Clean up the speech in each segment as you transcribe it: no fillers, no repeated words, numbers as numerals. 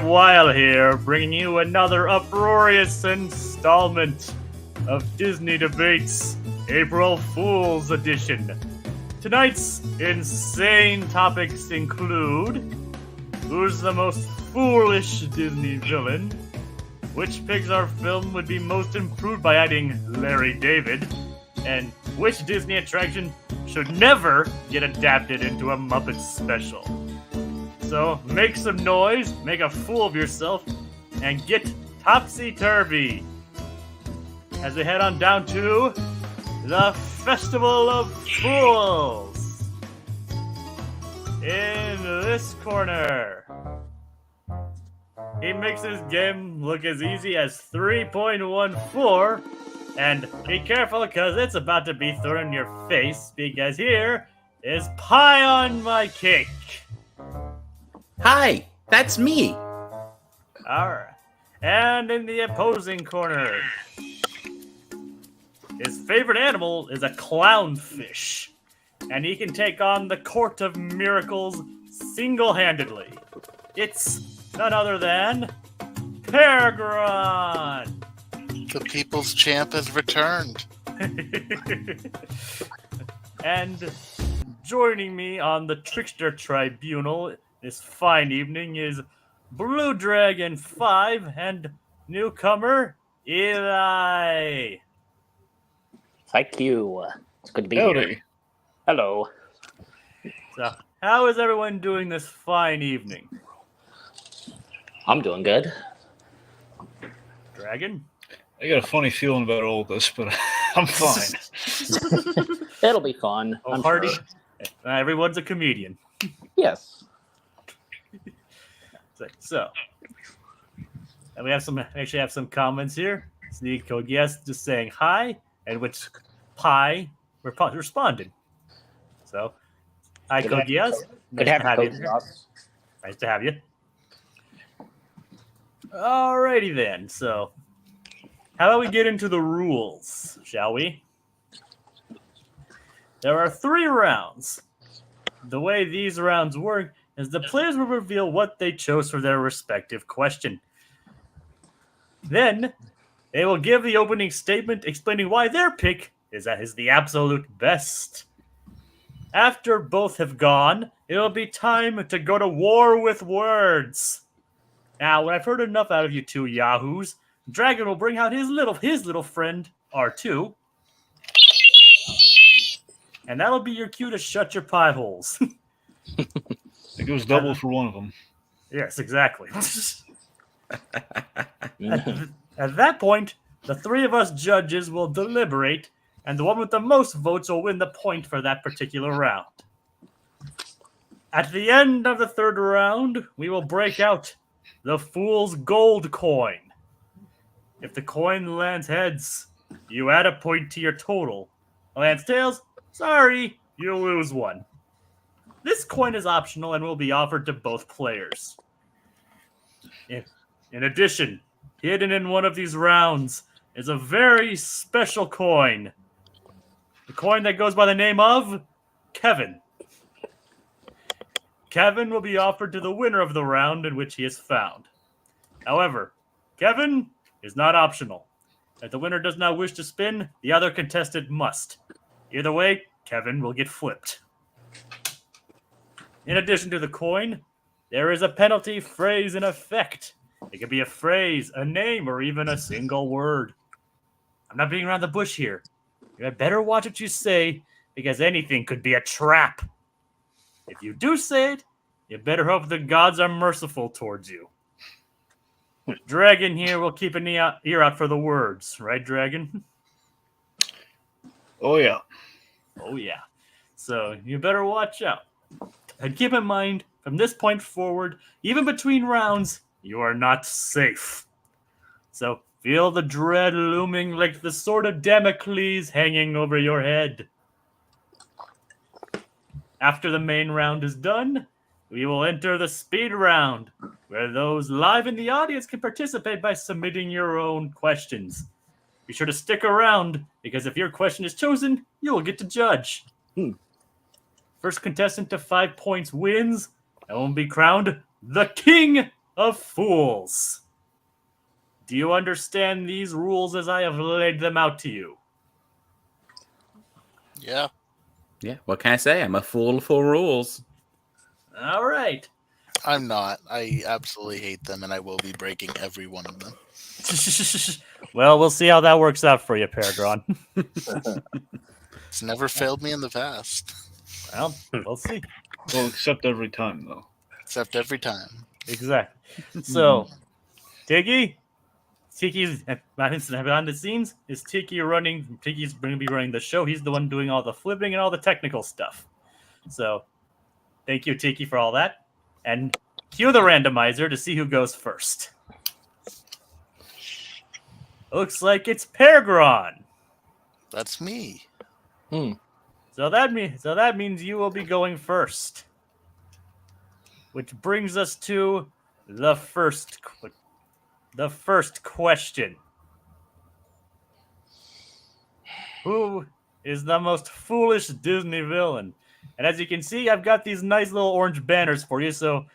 Weil here, bringing you another uproarious installment of Disney Debates April Fool's Edition. Tonight's insane topics include: who's the most foolish Disney villain? Which Pixar film would be most improved by adding Larry David? And which Disney attraction should never get adapted into a Muppets special? So make some noise, make a fool of yourself, and get topsy-turvy as we head on down to the Festival of Fools. In this corner, he makes his game look as easy as 3.14, and be careful because it's about to be thrown in your face, because here is Pie on my cake. Hi, that's me. Alright. And in the opposing corner, his favorite animal is a clownfish, and he can take on the Court of Miracles single-handedly. It's none other than Pergron. The people's champ has returned. And joining me on the Trickster Tribunal this fine evening is Blue Dragon 5 and newcomer Eli. Thank you. It's good to be Howdy. here. Hello. So, how is everyone doing this fine evening? I'm doing good. Dragon? I got a funny feeling about all this, but I'm fine. It'll be fun. Oh, I'm Hardy? sure. Everyone's a comedian. Yes. So, and we have some comments here. Sneak code yes, just saying hi, and which Pi responded. So, hi Good code have- yes. Good Nice to have you. you, Joss. Nice to have you. Alrighty then. So, how about we get into the rules, shall we? There are 3 rounds. The way these rounds work is the players will reveal what they chose for their respective question. Then, they will give the opening statement explaining why their pick is the absolute best. After both have gone, it will be time to go to war with words. Now, when I've heard enough out of you two yahoos, Dragon will bring out his little friend, R2. And that'll be your cue to shut your pie holes. It goes double for one of them. Yes, exactly. At that point, the 3 of us judges will deliberate, and the one with the most votes will win the point for that particular round. At the end of the 3rd round, we will break out the Fool's Gold coin. If the coin lands heads, you add a point to your total. Lands tails, sorry, you lose 1. This coin is optional and will be offered to both players. In addition, hidden in one of these rounds is a very special coin. The coin that goes by the name of Kevin. Kevin will be offered to the winner of the round in which he is found. However, Kevin is not optional. If the winner does not wish to spin, the other contestant must. Either way, Kevin will get flipped. In addition to the coin, there is a penalty phrase in effect. It could be a phrase, a name, or even a single word. I'm not beating around the bush here. You had better watch what you say, because anything could be a trap. If you do say it, you better hope the gods are merciful towards you. Dragon here will keep an ear out for the words, right, Dragon? Oh, yeah. Oh, yeah. So you better watch out. And keep in mind, from this point forward, even between rounds, you are not safe. So feel the dread looming like the sword of Damocles hanging over your head. After the main round is done, we will enter the speed round, where those live in the audience can participate by submitting your own questions. Be sure to stick around, because if your question is chosen, you will get to judge. First contestant to 5 points wins and will be crowned the King of Fools. Do you understand these rules as I have laid them out to you? Yeah. Yeah, what can I say? I'm a fool for rules. All right. I'm not. I absolutely hate them, and I will be breaking every one of them. Well, we'll see how that works out for you, Pergron. It's never failed me in the past. Well, we'll see. Well, except every time, though. Except every time. Exactly. So, Tiki's behind the scenes. Is Tiki running? Tiki's going to be running the show. He's the one doing all the flipping and all the technical stuff. So, thank you, Tiki, for all that. And cue the randomizer to see who goes first. Looks like it's Pergron. That's me. So that means you will be going first. Which brings us to the first question. Who is the most foolish Disney villain? And as you can see, I've got these nice little orange banners for you, so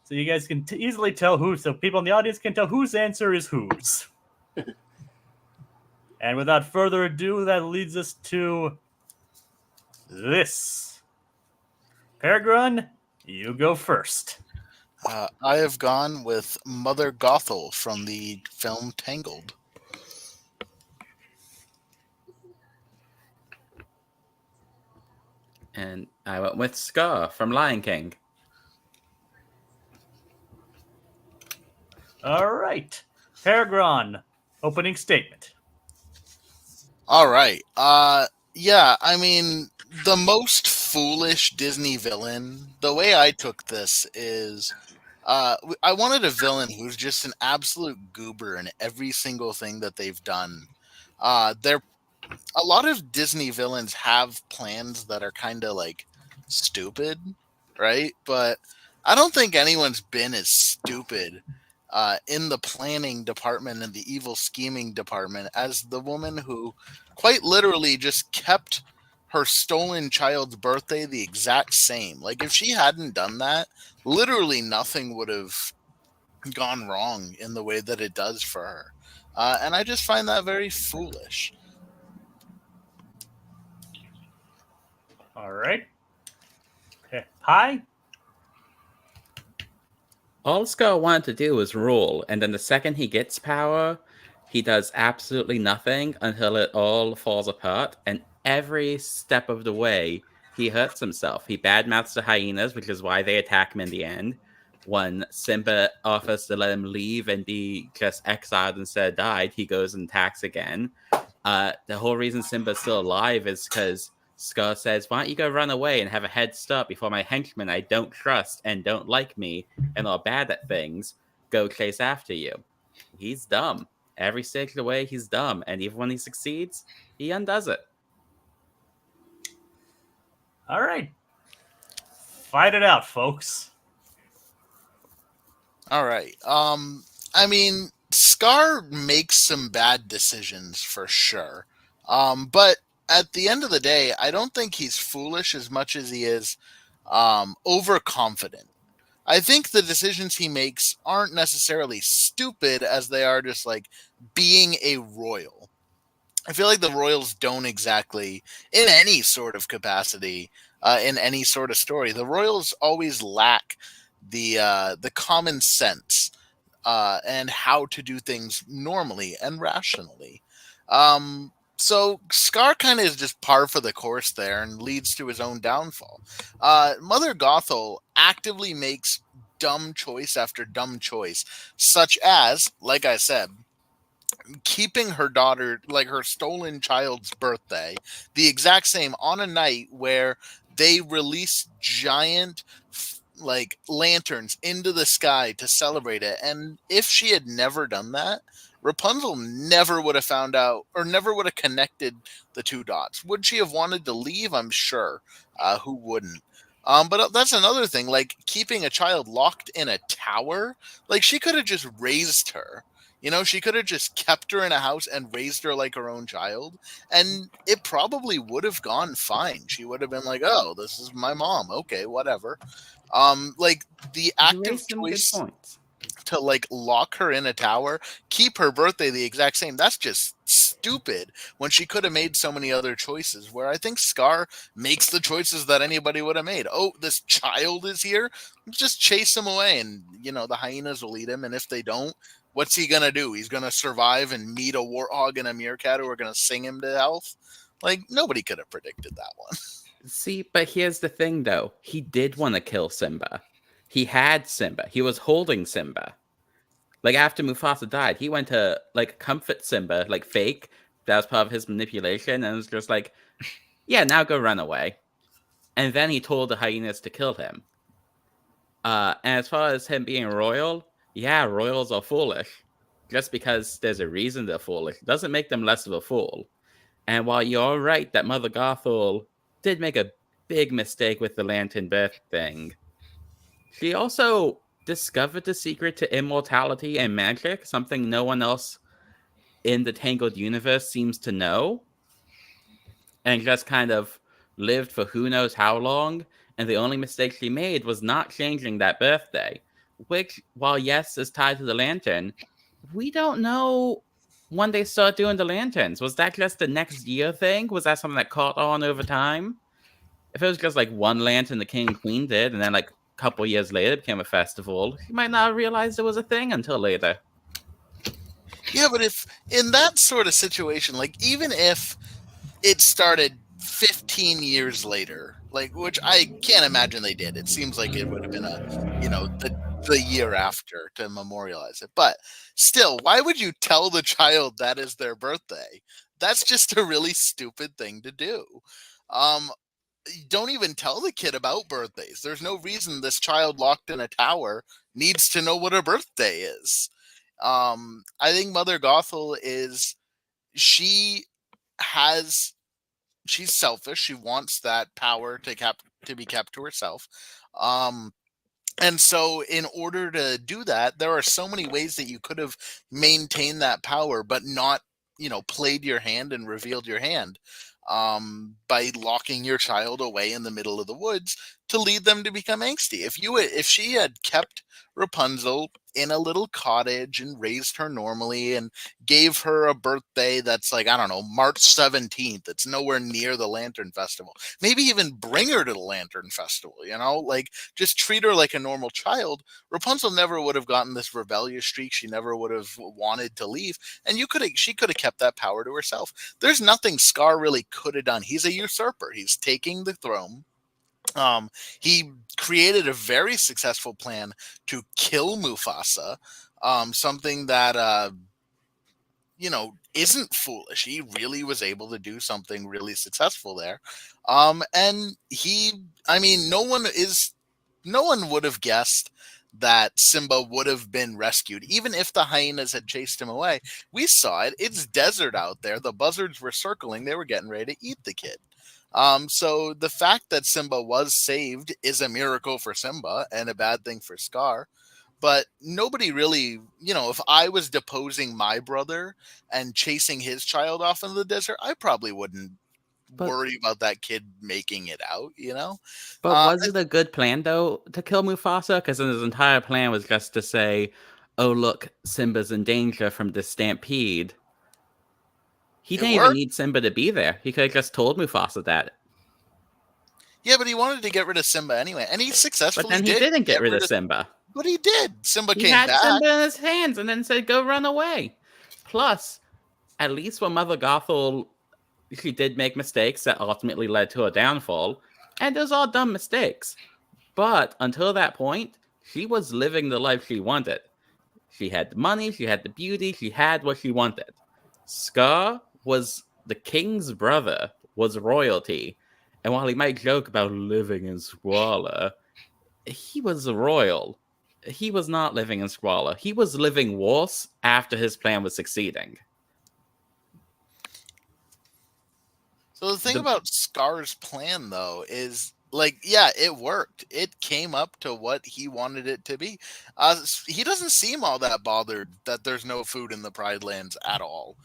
you guys can easily tell who. So people in the audience can tell whose answer is whose. And without further ado, that leads us to this. Pergron, you go first. I have gone with Mother Gothel from the film Tangled. And I went with Scar from Lion King. All right. Pergron, opening statement. All right. Yeah, I mean, the most foolish Disney villain, the way I took this is I wanted a villain who's just an absolute goober in every single thing that they've done. A lot of Disney villains have plans that are kind of like stupid, right? But I don't think anyone's been as stupid in the planning department and the evil scheming department as the woman who quite literally just kept her stolen child's birthday the exact same. Like, if she hadn't done that, literally nothing would have gone wrong in the way that it does for her. And I just find that very foolish. All right. Okay. Pi? All Scar wanted to do was rule, and then the second he gets power, he does absolutely nothing until it all falls apart, and every step of the way, he hurts himself. He badmouths the hyenas, which is why they attack him in the end. When Simba offers to let him leave and be just exiled instead of died, he goes and attacks again. The whole reason Simba's still alive is because Scar says, why don't you go run away and have a head start before my henchmen I don't trust and don't like me and are bad at things go chase after you. He's dumb. Every stage of the way, he's dumb. And even when he succeeds, he undoes it. All right. Fight it out, folks. All right. I mean, Scar makes some bad decisions for sure. But at the end of the day, I don't think he's foolish as much as he is overconfident. I think the decisions he makes aren't necessarily stupid as they are just like being a royal. I feel like the royals don't exactly, in any sort of capacity, in any sort of story, the royals always lack the common sense and how to do things normally and rationally. So Scar kind of is just par for the course there and leads to his own downfall. Mother Gothel actively makes dumb choice after dumb choice, such as, like I said, keeping her daughter, like her stolen child's birthday, the exact same on a night where they release giant like lanterns into the sky to celebrate it. And if she had never done that, Rapunzel never would have found out or never would have connected the two dots. Would she have wanted to leave? I'm sure. Who wouldn't? But that's another thing, like keeping a child locked in a tower. Like, she could have just raised her. You know, she could have just kept her in a house and raised her like her own child. And it probably would have gone fine. She would have been like, oh, this is my mom. Okay, whatever. Like, the You active raised some good choice points. to like lock her in a tower, keep her birthday the exact same. That's just stupid when she could have made so many other choices, where I think Scar makes the choices that anybody would have made. Oh, this child is here. Just chase him away, and the hyenas will eat him. And if they don't, what's he gonna do? He's gonna survive and meet a warthog and a meerkat who are gonna sing him to health. Like, nobody could have predicted that one. See, but here's the thing, though. He did want to kill Simba. He had Simba. He was holding Simba. Like, after Mufasa died, he went to, like, comfort Simba, like, fake. That was part of his manipulation, and it was just like, yeah, now go run away. And then he told the hyenas to kill him. And as far as him being royal, yeah, royals are foolish. Just because there's a reason they're foolish doesn't make them less of a fool. And while you're right that Mother Gothel did make a big mistake with the lantern birth thing, she also discovered the secret to immortality and magic, something no one else in the Tangled universe seems to know, and just kind of lived for who knows how long. And the only mistake she made was not changing that birthday, which, while yes, is tied to the lantern, we don't know when they start doing the lanterns. Was that just the next year thing? Was that something that caught on over time? If it was just like one lantern the king and queen did, and then like a couple years later it became a festival, you might not have realized it was a thing until later. Yeah, but if in that sort of situation, like even if it started 15 years later, like, which I can't imagine they did. It seems like it would have been the year after to memorialize it. But still, why would you tell the child that is their birthday? That's just a really stupid thing to do. Don't even tell the kid about birthdays. There's no reason this child locked in a tower needs to know what a birthday is. I think Mother Gothel she's selfish. She wants that power to be kept to herself. And so in order to do that, there are so many ways that you could have maintained that power, but not, played your hand and revealed your hand, by locking your child away in the middle of the woods to lead them to become angsty. If she had kept Rapunzel in a little cottage and raised her normally and gave her a birthday that's like, I don't know, March 17th, it's nowhere near the Lantern Festival. Maybe even bring her to the Lantern Festival, like just treat her like a normal child. Rapunzel never would have gotten this rebellious streak. She never would have wanted to leave. And she could have kept that power to herself. There's nothing Scar really could have done. He's a usurper. He's taking the throne. He created a very successful plan to kill Mufasa, something that isn't foolish. He really was able to do something really successful there. And no one would have guessed that Simba would have been rescued, even if the hyenas had chased him away. We saw it. It's desert out there. The buzzards were circling. They were getting ready to eat the kid. So the fact that Simba was saved is a miracle for Simba and a bad thing for Scar. But nobody really, if I was deposing my brother and chasing his child off into the desert, I probably wouldn't worry about that kid making it out, But was it a good plan, though, to kill Mufasa? Because his entire plan was just to say, oh, look, Simba's in danger from this stampede. He didn't even need Simba to be there. He could have just told Mufasa that. Yeah, but he wanted to get rid of Simba anyway, and he successfully did. But then he didn't get rid of Simba. But he did. Simba came back. He had Simba in his hands and then said, go run away. Plus, at least when Mother Gothel, she did make mistakes that ultimately led to her downfall, and those are dumb mistakes. But until that point, she was living the life she wanted. She had the money, she had the beauty, she had what she wanted. Scar was the king's brother, was royalty. And while he might joke about living in squalor, he was a royal. He was not living in squalor. He was living worse after his plan was succeeding. So the thing about Scar's plan, though, is it worked. It came up to what he wanted it to be. He doesn't seem all that bothered that there's no food in the Pride Lands at all.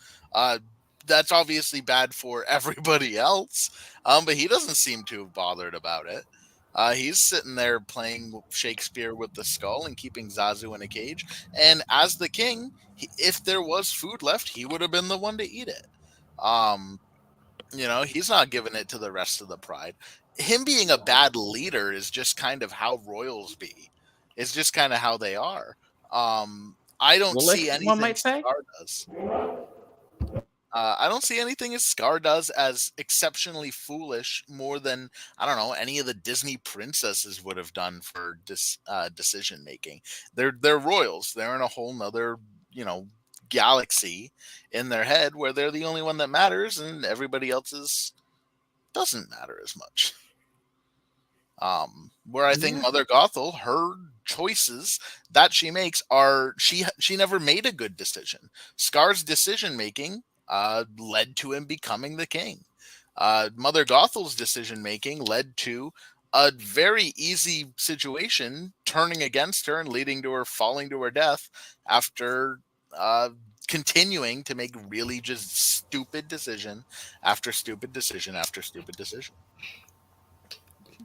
That's obviously bad for everybody else, but he doesn't seem too bothered about it. He's sitting there playing Shakespeare with the skull and keeping Zazu in a cage. And as the king, if there was food left, he would have been the one to eat it. He's not giving it to the rest of the pride. Him being a bad leader is just kind of how royals be. It's just kind of how they are. I don't see anything Scar does. I don't see anything as Scar does as exceptionally foolish more than, I don't know, any of the Disney princesses would have done for decision making. They're royals. They're in a whole nother, galaxy in their head where they're the only one that matters and everybody else's doesn't matter as much. Where I think Mother Gothel, her choices that she makes are she never made a good decision. Scar's decision making led to him becoming the king. Mother Gothel's decision making led to a very easy situation turning against her and leading to her falling to her death after continuing to make really just stupid decision after stupid decision after stupid decision.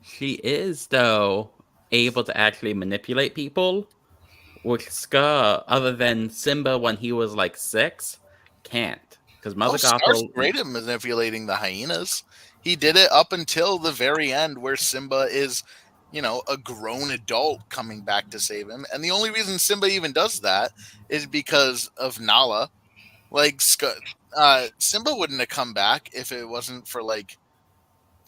She is, though, able to actually manipulate people, which Scar, other than Simba when he was like 6, can't. Because Mother Gothel... Scar's great at manipulating the hyenas. He did it up until the very end where Simba is, a grown adult coming back to save him. And the only reason Simba even does that is because of Nala. Like, Simba wouldn't have come back if it wasn't for,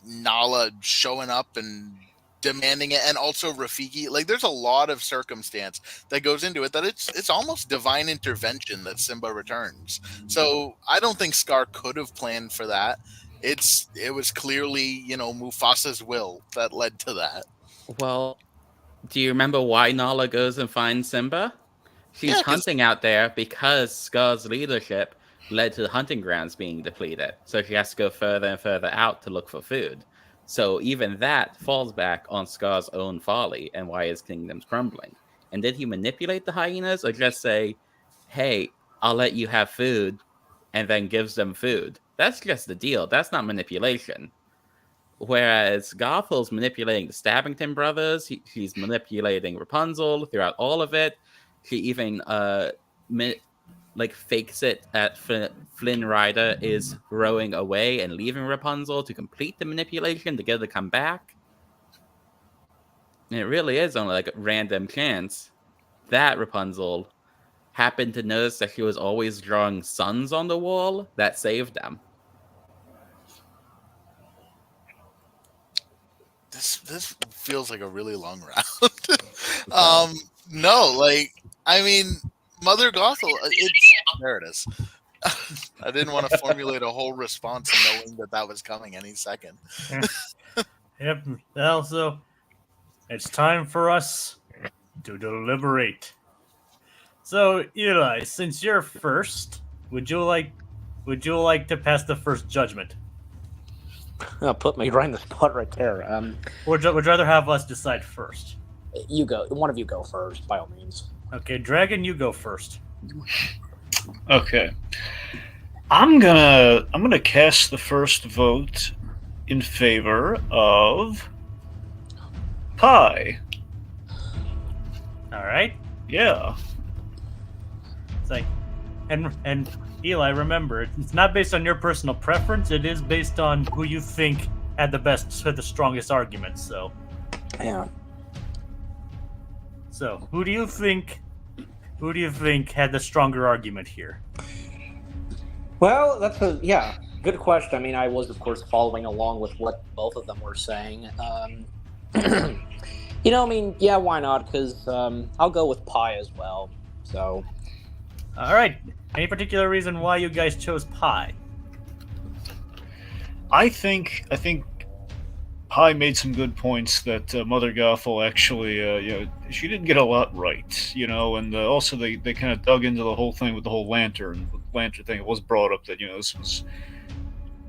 Nala showing up and demanding it, and also Rafiki. There's a lot of circumstance that goes into it that it's almost divine intervention that Simba returns. So I don't think Scar could have planned for that. It was clearly, Mufasa's will that led to that. Well, do you remember why Nala goes and finds Simba? She's hunting out there because Scar's leadership led to the hunting grounds being depleted. So she has to go further and further out to look for food. So even that falls back on Scar's own folly and why his kingdom's crumbling. And did he manipulate the hyenas or just say, hey, I'll let you have food, and then gives them food? That's just the deal. That's not manipulation. Whereas Gothel's manipulating the Stabbington brothers, she's manipulating Rapunzel throughout all of it. She even fakes it at Flynn Rider is rowing away and leaving Rapunzel to complete the manipulation to get her to come back. And it really is only a random chance that Rapunzel happened to notice that she was always drawing suns on the wall that saved them. This feels like a really long round. Mother Gothel, there it is. I didn't want to formulate a whole response knowing that was coming any second. Yep. Also, it's time for us to deliberate. So, Eli, since you're first, would you like to pass the first judgment? Put me right in the spot right there. Would you rather have us decide first? You go. One of you go first, by all means. Okay, Dragon, you go first. Okay. I'm gonna cast the first vote in favor of Pi. All right. Yeah. It's and Eli, remember, it's not based on your personal preference. It is based on who you think had the strongest arguments. So. Yeah. So, who do you think had the stronger argument here? Well, that's good question. I mean, I was, of course, following along with what both of them were saying. Why not? Because I'll go with Pi as well. So. All right. Any particular reason why you guys chose Pi? I think Pi made some good points that Mother Gothel actually, she didn't get a lot right, and also they kind of dug into the whole thing with the whole lantern thing. It was brought up that this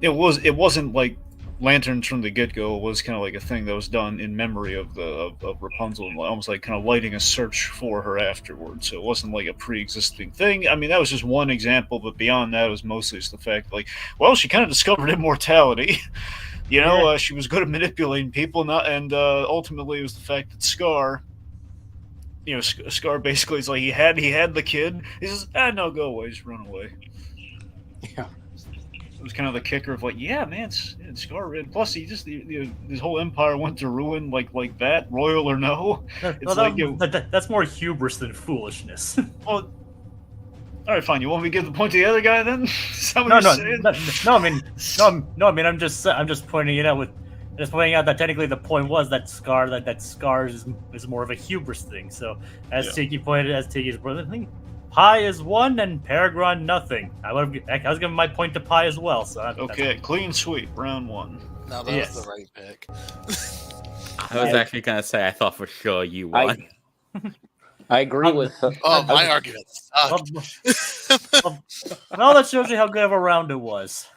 was, it wasn't like lanterns from the get-go. It was kind of like a thing that was done in memory of Rapunzel, almost like kind of lighting a search for her afterwards. So it wasn't like a pre-existing thing. I mean, that was just one example, but beyond that, it was mostly just the fact, she kind of discovered immortality. You know, she was good at manipulating people, and ultimately it was the fact that Scar, you know, Scar basically is like he had the kid. He says, no, go away, just run away. Yeah. It was kind of the kicker of like, yeah, man, Scar. Plus, his whole empire went to ruin like that, royal or no. It's that's more hubris than foolishness. Well, all right, fine. You want me to give the point to the other guy then? No. I mean, I'm just pointing it out pointing out that technically the point was that Scar is more of a hubris thing. So as Tiki pointed, as Tiki's brother, I think Pi is 1 and Pergron nothing. I was giving my point to Pi as well. So okay, clean sweep, round 1. No, that was the right pick. I was actually gonna say I thought for sure you won. I agree with. My argument sucked. Well, that shows you how good of a round it was.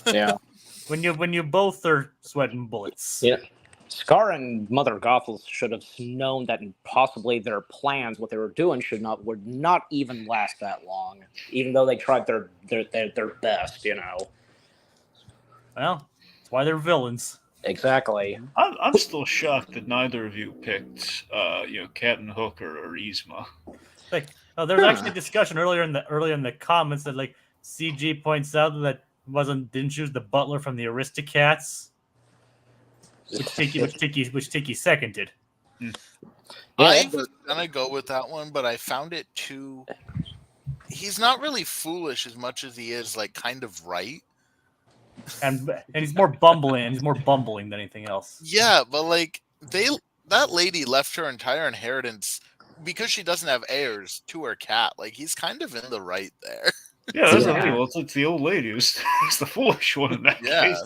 Yeah. When you both are sweating bullets. Yeah. Scar and Mother Gothel should have known that possibly their plans, what they were doing, would not even last that long, even though they tried their best, you know. Well, that's why they're villains. Exactly. I'm still shocked that neither of you picked, Captain Hook or Yzma. There's actually a discussion earlier in the comments that like CG points out that didn't choose the butler from the Aristocats. Which Tiki seconded. I was gonna go with that one, but I found it too. He's not really foolish as much as he is like kind of right, and he's more bumbling. Than anything else. Yeah, but like that lady left her entire inheritance because she doesn't have heirs to her cat. Like he's kind of in the right there. Yeah, that's the thing. Well, it's the old lady who's the foolish one in that case.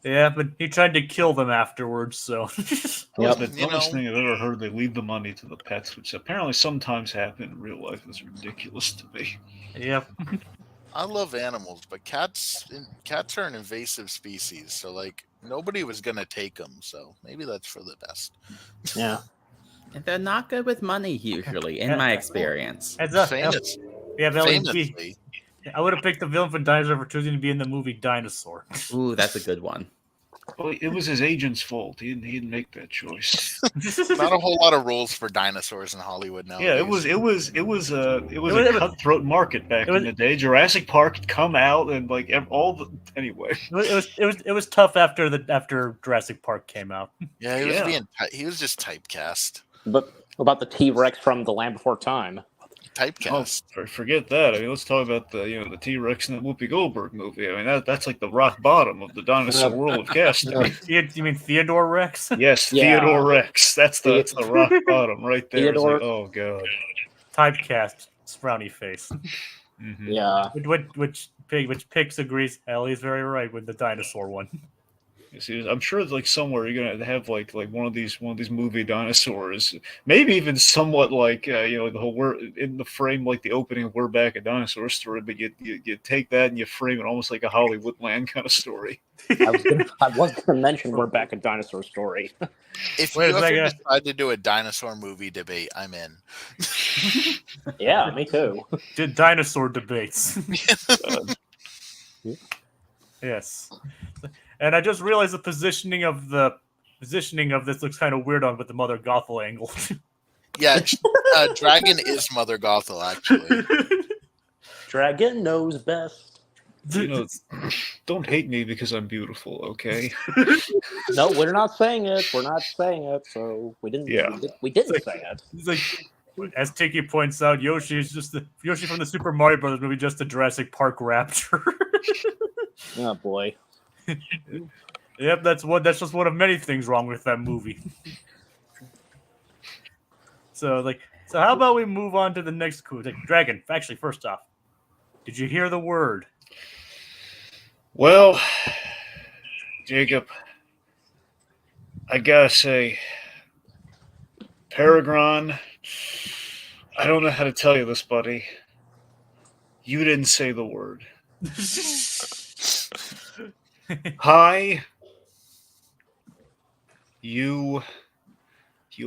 Yeah, but he tried to kill them afterwards, so... The dumbest thing I've ever heard, they leave the money to the pets, which apparently sometimes happen in real life. It's ridiculous to me. Yep. I love animals, but cats are an invasive species, so, like, nobody was going to take them, so maybe that's for the best. Yeah. And they're not good with money, usually, in my experience. Famously. I would have picked the villain for Dinosaur for choosing to be in the movie Dinosaur. Ooh, that's a good one. Well, it was his agent's fault. He didn't make that choice. Not a whole lot of roles for dinosaurs in Hollywood now. Yeah, it was a cutthroat market back in the day. Jurassic Park had come out and like anyway. It was tough after Jurassic Park came out. Yeah, he was just typecast. But about the T-Rex from The Land Before Time. Typecast. Oh, forget that. I mean, let's talk about the T-Rex in the Whoopi Goldberg movie. I mean, that's like the rock bottom of the dinosaur world of casting. You mean Theodore Rex? Yes, Theodore Rex. That's the rock bottom right there. Theodore... Like, oh god. Typecast, frowny face. Mm-hmm. Yeah. Which Pix agrees. Ellie's very right with the dinosaur one. You see, I'm sure like somewhere you're gonna have like one of these movie dinosaurs, maybe even somewhat like the whole we're in the frame like the opening of We're Back, a Dinosaur Story, but you take that and you frame it almost like a Hollywoodland kind of story. I was gonna mention We're Back, a Dinosaur Story. If you ever decide to do a dinosaur movie debate, I'm in. Yeah, me too. Did dinosaur debates? Yes. And I just realized the positioning of this looks kind of weird with the Mother Gothel angle. Yeah, Dragon is Mother Gothel, actually. Dragon knows best. Don't hate me because I'm beautiful, okay? No, we're not saying it. We're not saying it. So we didn't. Yeah. We didn't say it. It's like, as Tiki points out, Yoshi from the Super Mario Brothers movie, just a Jurassic Park raptor. Oh boy. Yep, that's just one of many things wrong with that movie. So how about we move on to the next coup? Dragon, actually, first off, did you hear the word? Well, Jacob, I gotta say, Pergron, I don't know how to tell you this, buddy. You didn't say the word. Hi. You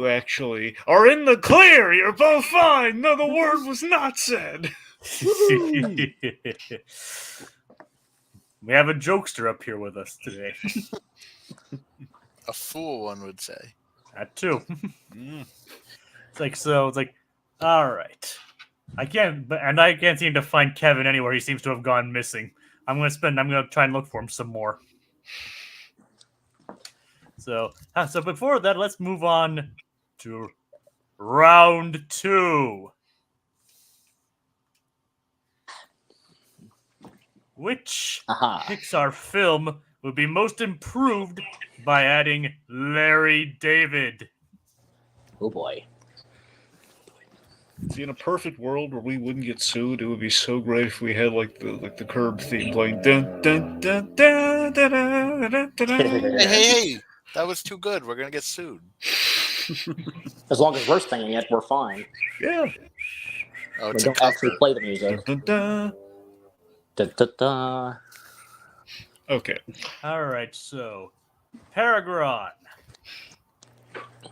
actually are in the clear. You're both fine. No, the word was not said. We have a jokester up here with us today. A fool, one would say. That too. Mm. It's like, all right. I can't seem to find Kevin anywhere. He seems to have gone missing. I'm gonna try and look for him some more. So before that, let's move on to round 2. Which Pixar film would be most improved by adding Larry David? Oh boy. See, in a perfect world where we wouldn't get sued, it would be so great if we had like the Curb theme playing. Dun, dun, dun, dun, dun, dun, dun, dun, dun. Hey! That was too good. We're gonna get sued. As long as we're singing it, we're fine. Yeah. Oh, We it's a don't actually cover. play the music. Dun, dun, Da, da, da. Okay. All right, so Pergron.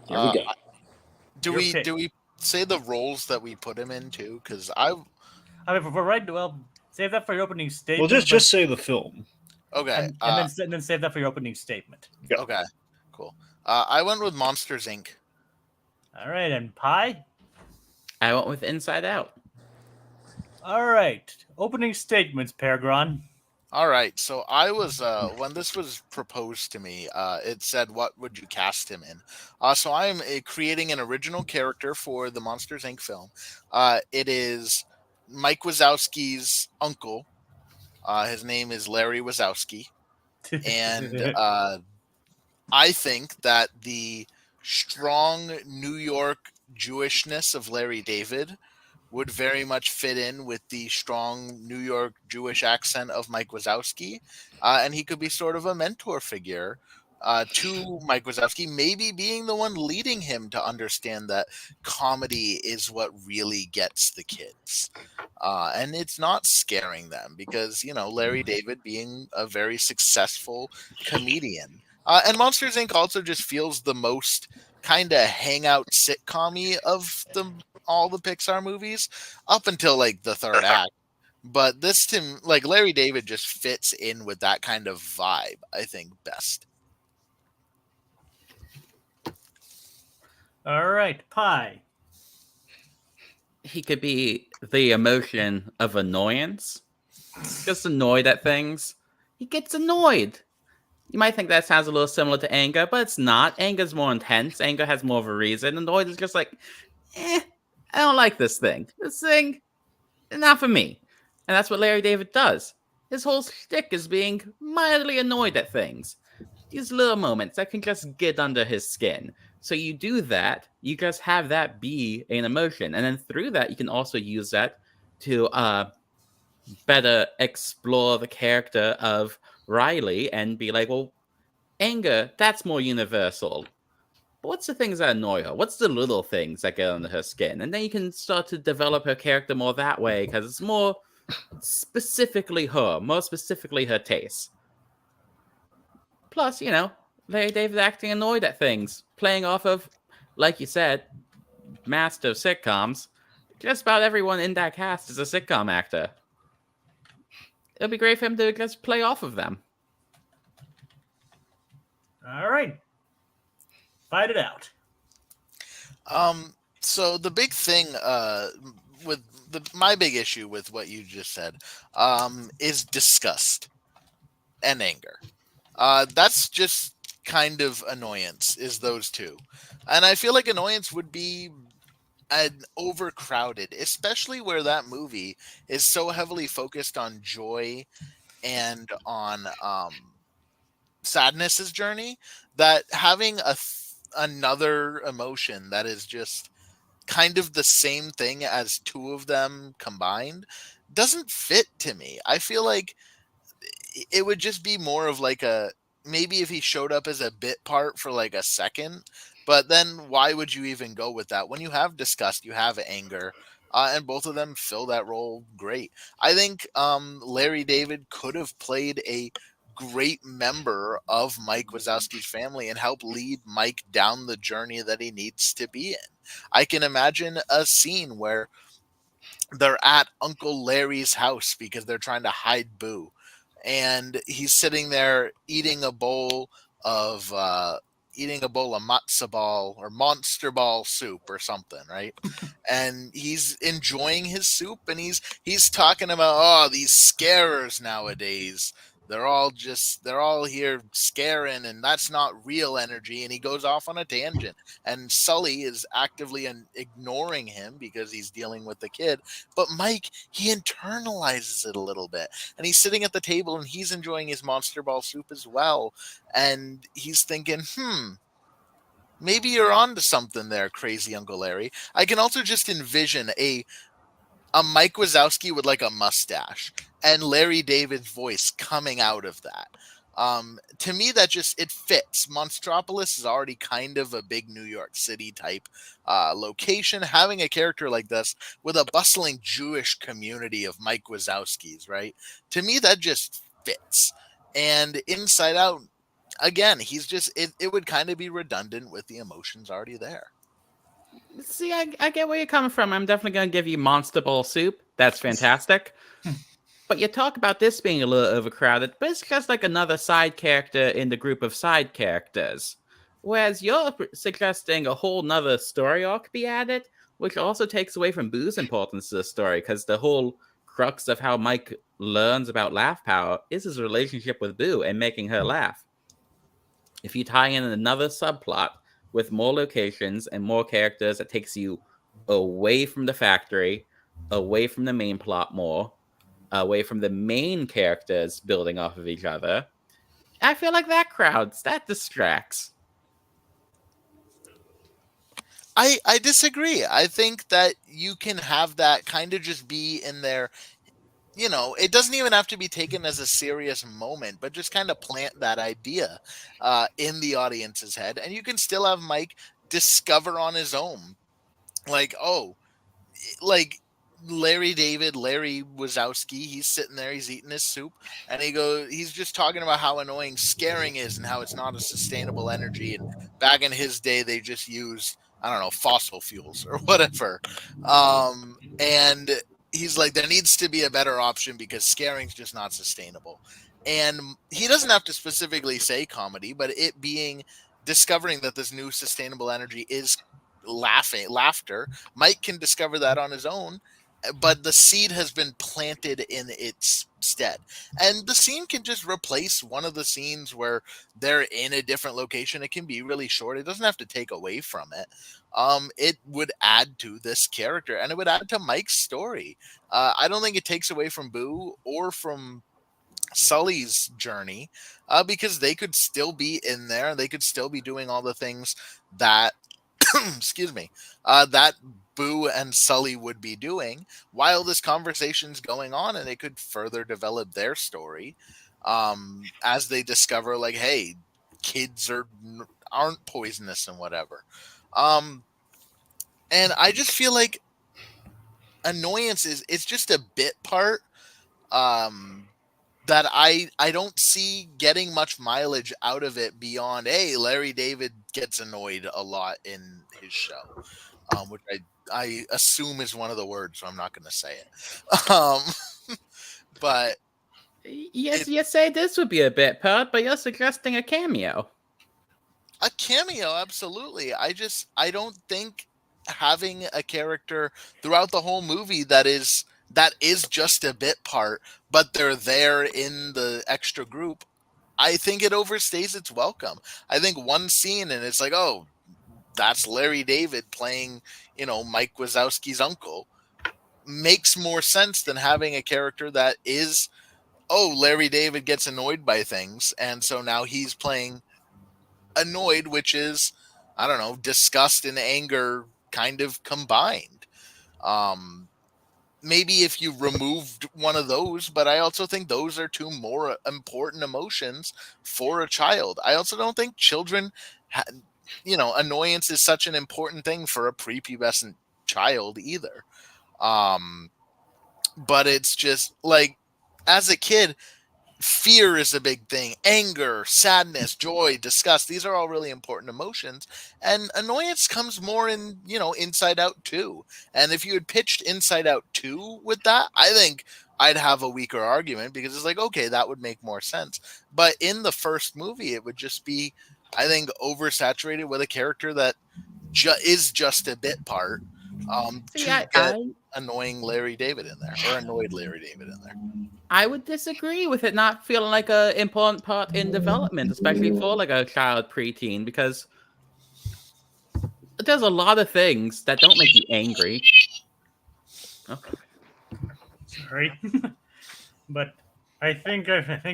Here we go. Do Your we pick. do we say the roles that we put him in too? Because I mean, for right, well, save that for your opening statement. Well, just say the film. okay, and then save that for your opening statement. okay, cool. I went with Monsters Inc. All right, and Pi. I went with Inside Out. All right, opening statements, Pergron. All right, so I was when this was proposed to me, it said, "What would you cast him in?" So I am creating an original character for the Monsters Inc. film. It is Mike Wazowski's uncle. His name is Larry Wazowski, and I think that the strong New York Jewishness of Larry David would very much fit in with the strong New York Jewish accent of Mike Wazowski. And he could be sort of a mentor figure to Mike Wazowski, maybe being the one leading him to understand that comedy is what really gets the kids. And it's not scaring them because, Larry David being a very successful comedian. And Monsters Inc. also just feels the most kind of hangout sitcom-y of all the Pixar movies up until like the third act. But this Larry David just fits in with that kind of vibe, I think, best. All right, Pi. He could be the emotion of annoyance. Just annoyed at things. He gets annoyed. You might think that sounds a little similar to anger, but it's not. Anger's more intense. Anger has more of a reason. Annoyed is just like, I don't like this thing. This thing, not for me. And that's what Larry David does. His whole shtick is being mildly annoyed at things. These little moments that can just get under his skin. So you do that, you just have that be an emotion. And then through that, you can also use that to better explore the character of Riley and be like, well, anger, that's more universal. But what's the things that annoy her? What's the little things that get under her skin? And then you can start to develop her character more that way because it's more specifically her taste. Plus, Larry David acting annoyed at things, playing off of, like you said, master of sitcoms. Just about everyone in that cast is a sitcom actor. It'll be great for him to just play off of them. All right. Fight it out. So the big thing with my big issue with what you just said is disgust and anger. That's just kind of annoyance, is those two. And I feel like annoyance would be an overcrowded, especially where that movie is so heavily focused on joy and on sadness's journey, that having another emotion that is just kind of the same thing as two of them combined doesn't fit to me. I feel like it would just be more of like maybe if he showed up as a bit part for like a second, but then why would you even go with that? When you have disgust, you have anger, and both of them fill that role great. I think Larry David could have played a great member of Mike Wazowski's family and help lead Mike down the journey that he needs to be in. I can imagine a scene where they're at Uncle Larry's house because they're trying to hide Boo. and he's sitting there eating a bowl of matzo ball or monster ball soup or something, right? And he's enjoying his soup, and he's talking about, oh, these scarers nowadays. They're all here scaring, and that's not real energy. And he goes off on a tangent, and Sully is actively ignoring him because he's dealing with the kid. But Mike, he internalizes it a little bit, and he's sitting at the table and he's enjoying his monster ball soup as well. And he's thinking, maybe you're onto something there, crazy Uncle Larry. I can also just envision a Mike Wazowski with like a mustache and Larry David's voice coming out of that. To me, that just, it fits. Monstropolis is already kind of a big New York City type location. Having a character like this with a bustling Jewish community of Mike Wazowskis, right? To me, that just fits. And Inside Out, again, he's just, it would kind of be redundant with the emotions already there. See, I get where you're coming from. I'm definitely going to give you Monster Ball Soup. That's fantastic. But you talk about this being a little overcrowded, but it's just like another side character in the group of side characters. Whereas you're suggesting a whole nother story arc be added, which also takes away from Boo's importance to the story, because the whole crux of how Mike learns about laugh power is his relationship with Boo and making her laugh. If you tie in another subplot with more locations and more characters that takes you away from the factory, away from the main plot more, away from the main characters building off of each other, I feel like that distracts. I disagree. I think that you can have that kind of just be in there. You know, it doesn't even have to be taken as a serious moment, but just kind of plant that idea in the audience's head. And you can still have Mike discover on his own, like, oh, like Larry Wazowski, he's sitting there, he's eating his soup, and he's just talking about how annoying scaring is and how it's not a sustainable energy. And back in his day, they just used, I don't know, fossil fuels or whatever. And he's like, there needs to be a better option because scaring's just not sustainable. And he doesn't have to specifically say comedy, but it being discovering that this new sustainable energy is laughter. Mike can discover that on his own, but the seed has been planted in its stead. And the scene can just replace one of the scenes where they're in a different location. It can be really short. It doesn't have to take away from it. It would add to this character, and it would add to Mike's story. I don't think it takes away from Boo or from Sully's journey, because they could still be in there. They could still be doing all the things that excuse me, that Boo and Sully would be doing while this conversation's going on, and it could further develop their story as they discover, like, hey, kids aren't poisonous and whatever. And I just feel like annoyance it's just a bit part that I don't see getting much mileage out of it beyond, hey, Larry David gets annoyed a lot in his show, which I assume is one of the words, so I'm not going to say it. But yes, you say this would be a bit part, but you're suggesting a cameo. A cameo, absolutely. I don't think having a character throughout the whole movie that is just a bit part, but they're there in the extra group, I think it overstays its welcome. I think one scene and it's like, oh, that's Larry David playing, Mike Wazowski's uncle, makes more sense than having a character that is, oh, Larry David gets annoyed by things, and so now he's playing annoyed, which is, I don't know, disgust and anger kind of combined. Maybe if you removed one of those, but I also think those are two more important emotions for a child. I also don't think children, annoyance is such an important thing for a prepubescent child either. But it's just like, as a kid, fear is a big thing. Anger, sadness, joy, disgust. These are all really important emotions. And annoyance comes more in, Inside Out 2. And if you had pitched Inside Out 2 with that, I think I'd have a weaker argument because it's like, okay, that would make more sense. But in the first movie, it would just be, I think, oversaturated with a character that is just a bit part to get annoying Larry David in there, or annoyed Larry David in there. I would disagree with it not feeling like an important part in development, especially for like a child preteen, because there's a lot of things that don't make you angry. Okay. Sorry. But I think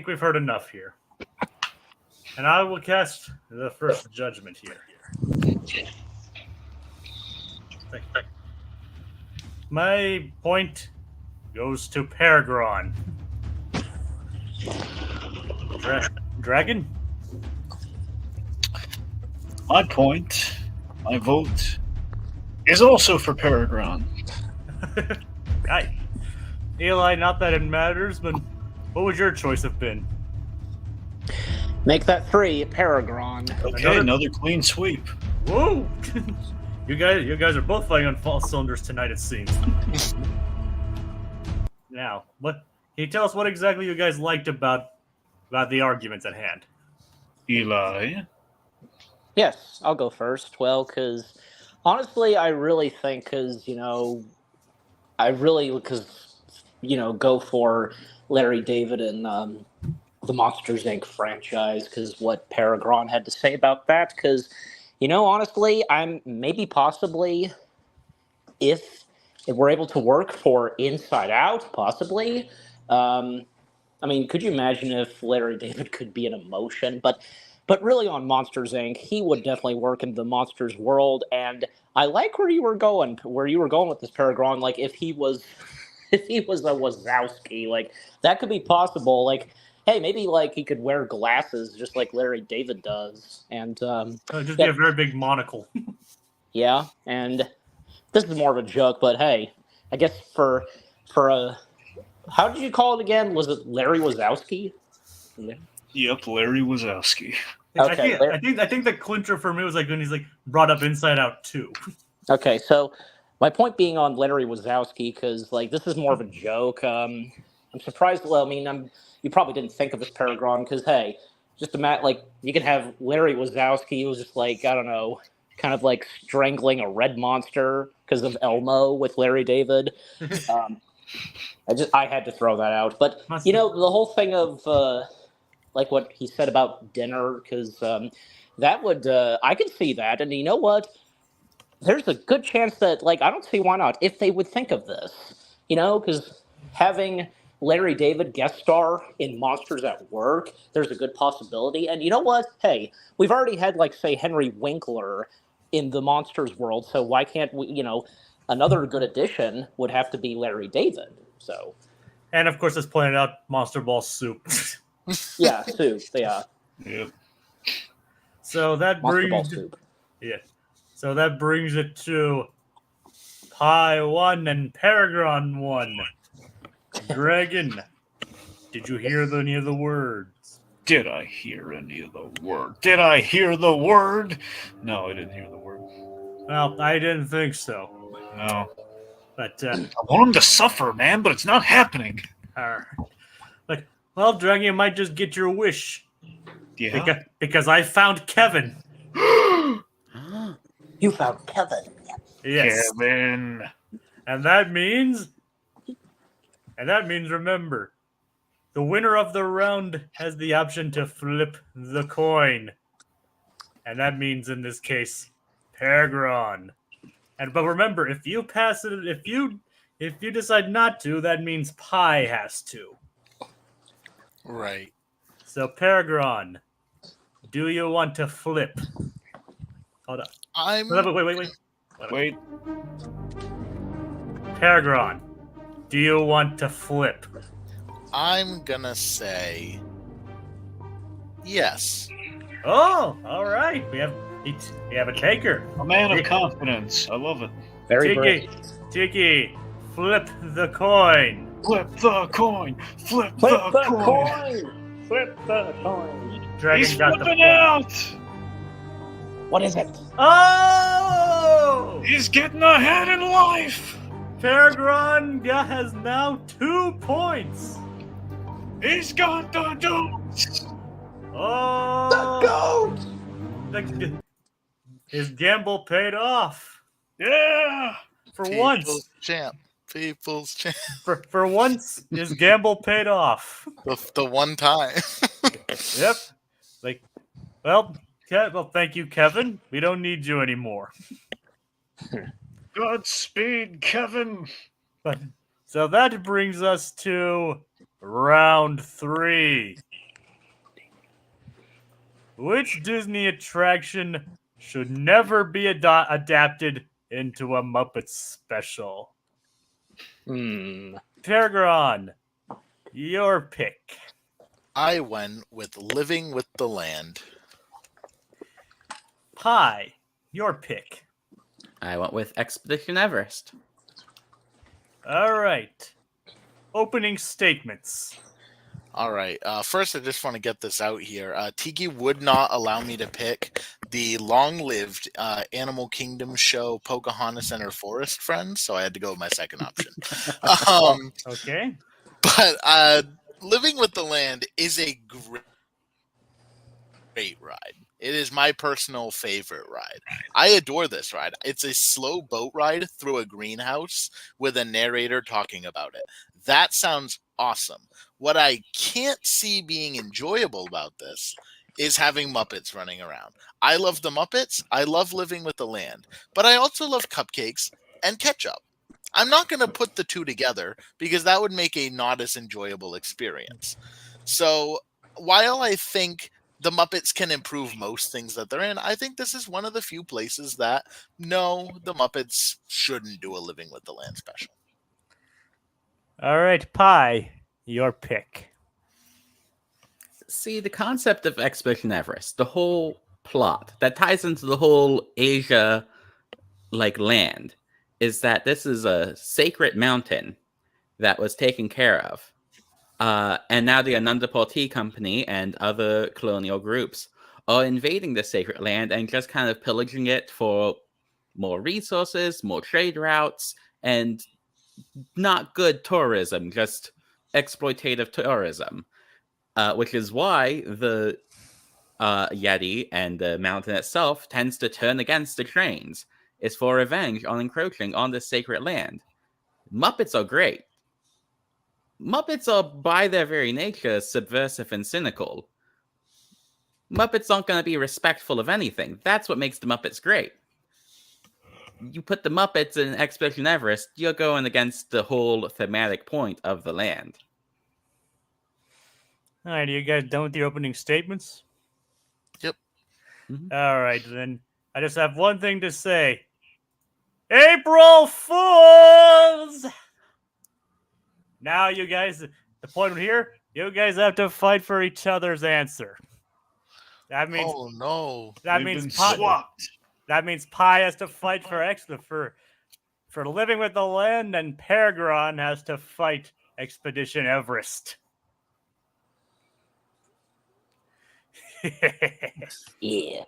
we've heard enough here. And I will cast the first judgment here. My point goes to Pergron. Dragon? My vote is also for Pergron. Hi. Eli, not that it matters, but what would your choice have been? Make that 3, Pergron. Okay, another clean sweep. Whoa! You guys are both fighting on false cylinders tonight, it seems. Now, can you tell us what exactly you guys liked about the arguments at hand? Eli? Yes, I'll go first. Well, because honestly, I really think, go for Larry David and the Monsters, Inc. franchise, because what Pergron had to say about that, because, honestly, I'm possibly, if we're able to work for Inside Out, possibly, could you imagine if Larry David could be an emotion? But really on Monsters, Inc., he would definitely work in the Monsters world, and I like where you were going with this, Pergron, like, if he was a Wazowski, like, that could be possible, like, hey, maybe, like, he could wear glasses just like Larry David does, and just be a very big monocle. Yeah, and this is more of a joke, but hey, I guess for a, how did you call it again? Was it Larry Wazowski? Yeah. Yep, Larry Wazowski. Okay, I think the clincher for me was like when he's like brought up Inside Out 2. Okay, so my point being on Larry Wazowski, because like this is more of a joke. I'm surprised. Well, you probably didn't think of this, Pergron, because hey, just imagine like you could have Larry Wazowski who was just like, I don't know, kind of like strangling a red monster because of Elmo with Larry David. I had to throw that out, but the whole thing of like what he said about dinner, because that would I could see that, and you know what? There's a good chance that like I don't see why not if they would think of this, because having Larry David guest star in Monsters at Work, there's a good possibility. And you know what? Hey, we've already had like say Henry Winkler in the Monsters world, so why can't we? Another good addition would have to be Larry David. So, and of course, as pointed out, Monster Ball soup. Yeah, soup. Yeah. Yep. So that Monster Ball brings soup. Yeah. So that brings it to Pi 1 and Pergron 1. Dragon, did you hear any of the words? Did I hear any of the word? Did I hear the word? No, I didn't hear the word. Well, I didn't think so. No. But I want him to suffer, man, but it's not happening. But well, Dragon, you might just get your wish. Yeah. Because I found Kevin. You found Kevin. Yes. Kevin. And that means, remember, the winner of the round has the option to flip the coin. And that means, in this case, Pergron. But remember, if you pass it, if you decide not to, that means Pi has to. Right. So, Pergron, do you want to flip? Hold on. Wait. Pergron, do you want to flip? I'm gonna say yes. Oh, all right. We have a taker. A man of confidence. I love it. Very brave. Tiki, flip the coin. Flip the coin. Flip Flip the the coin. coin! Flip the coin! Dragon He's got the flipping point. out. What is it? Oh! He's getting ahead in life. Pergron has now 2 points. He's got the deuce. Oh! His gamble paid off. Yeah. For People's once. champ. People's champ. For once, his gamble paid off. The one time. Yep. Like, well, thank you, Kevin. We don't need you anymore. Godspeed, Kevin. But so that brings us to round 3. Which Disney attraction should never be adapted into a Muppets special? Pergron, your pick. I went with Living with the Land. Pi, your pick. I went with Expedition Everest. All right. Opening statements. All right. First, I just want to get this out here. Tiki would not allow me to pick the long-lived Animal Kingdom show Pocahontas and Her Forest Friends, so I had to go with my second option. Okay. But Living with the Land is a great ride. It is my personal favorite ride. I adore this ride. It's a slow boat ride through a greenhouse with a narrator talking about it. That sounds awesome. What I can't see being enjoyable about this is having Muppets running around. I love the Muppets. I love Living with the Land. But I also love cupcakes and ketchup. I'm not going to put the two together because that would make a not as enjoyable experience. So while I think the Muppets can improve most things that they're in, I think this is one of the few places that, no, the Muppets shouldn't do a Living with the Land special. All right, Pi, your pick. See, the concept of Expedition Everest, the whole plot that ties into the whole Asia land, is that this is a sacred mountain that was taken care of. And now the Anandapur Tea Company and other colonial groups are invading the sacred land and just kind of pillaging it for more resources, more trade routes, and not good tourism, just exploitative tourism. Which is why the Yeti and the mountain itself tends to turn against the trains. It's for revenge on encroaching on this sacred land. Muppets are great. Muppets are, by their very nature, subversive and cynical. Muppets aren't going to be respectful of anything. That's what makes the Muppets great. You put the Muppets in Expedition Everest, you're going against the whole thematic point of the land. All right, are you guys done with your opening statements? Yep. Mm-hmm. All right, then. I just have one thing to say. April Fools! Now, you guys, the point here, you guys have to fight for each other's answer. That means, Oh no! that We've means been Pi, swapped. that means Pi has to fight for Living with the Land, and Pergron has to fight Expedition Everest. Yeah.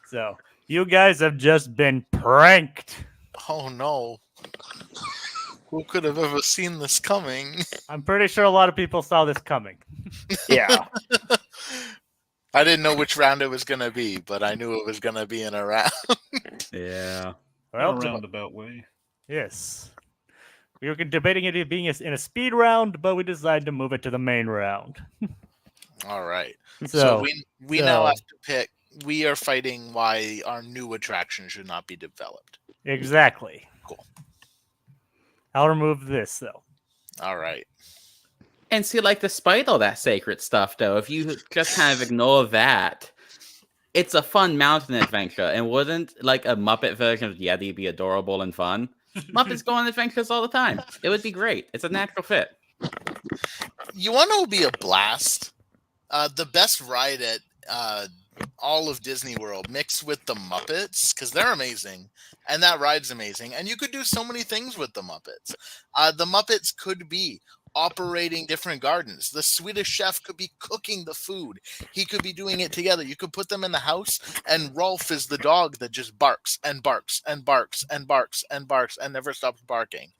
So, you guys have just been pranked. Oh no! Who could have ever seen this coming? I'm pretty sure a lot of people saw this coming. Yeah. I didn't know which round it was going to be, but I knew it was going to be in a round. Yeah. Well, In a roundabout way. yes. We were debating it being in a speed round, but we decided to move it to the main round. All right. So So, we now have to pick. We are fighting why our new attraction should not be developed. exactly. Cool. I'll remove this, though. All right. And see, despite all that sacred stuff, though, if you just kind of ignore that, it's a fun mountain adventure. And wouldn't, a Muppet version of Yeti be adorable and fun? Muppets go on adventures all the time. It would be great. It's a natural fit. You want to be a blast? The best ride at all of Disney World mixed with the Muppets, because they're amazing, and that ride's amazing. And you could do so many things with the Muppets. The Muppets could be operating different gardens. The Swedish chef could be cooking the food. He could be doing it together. You could put them in the house, and Rolf is the dog that just barks and barks and barks and barks and barks and never stops barking.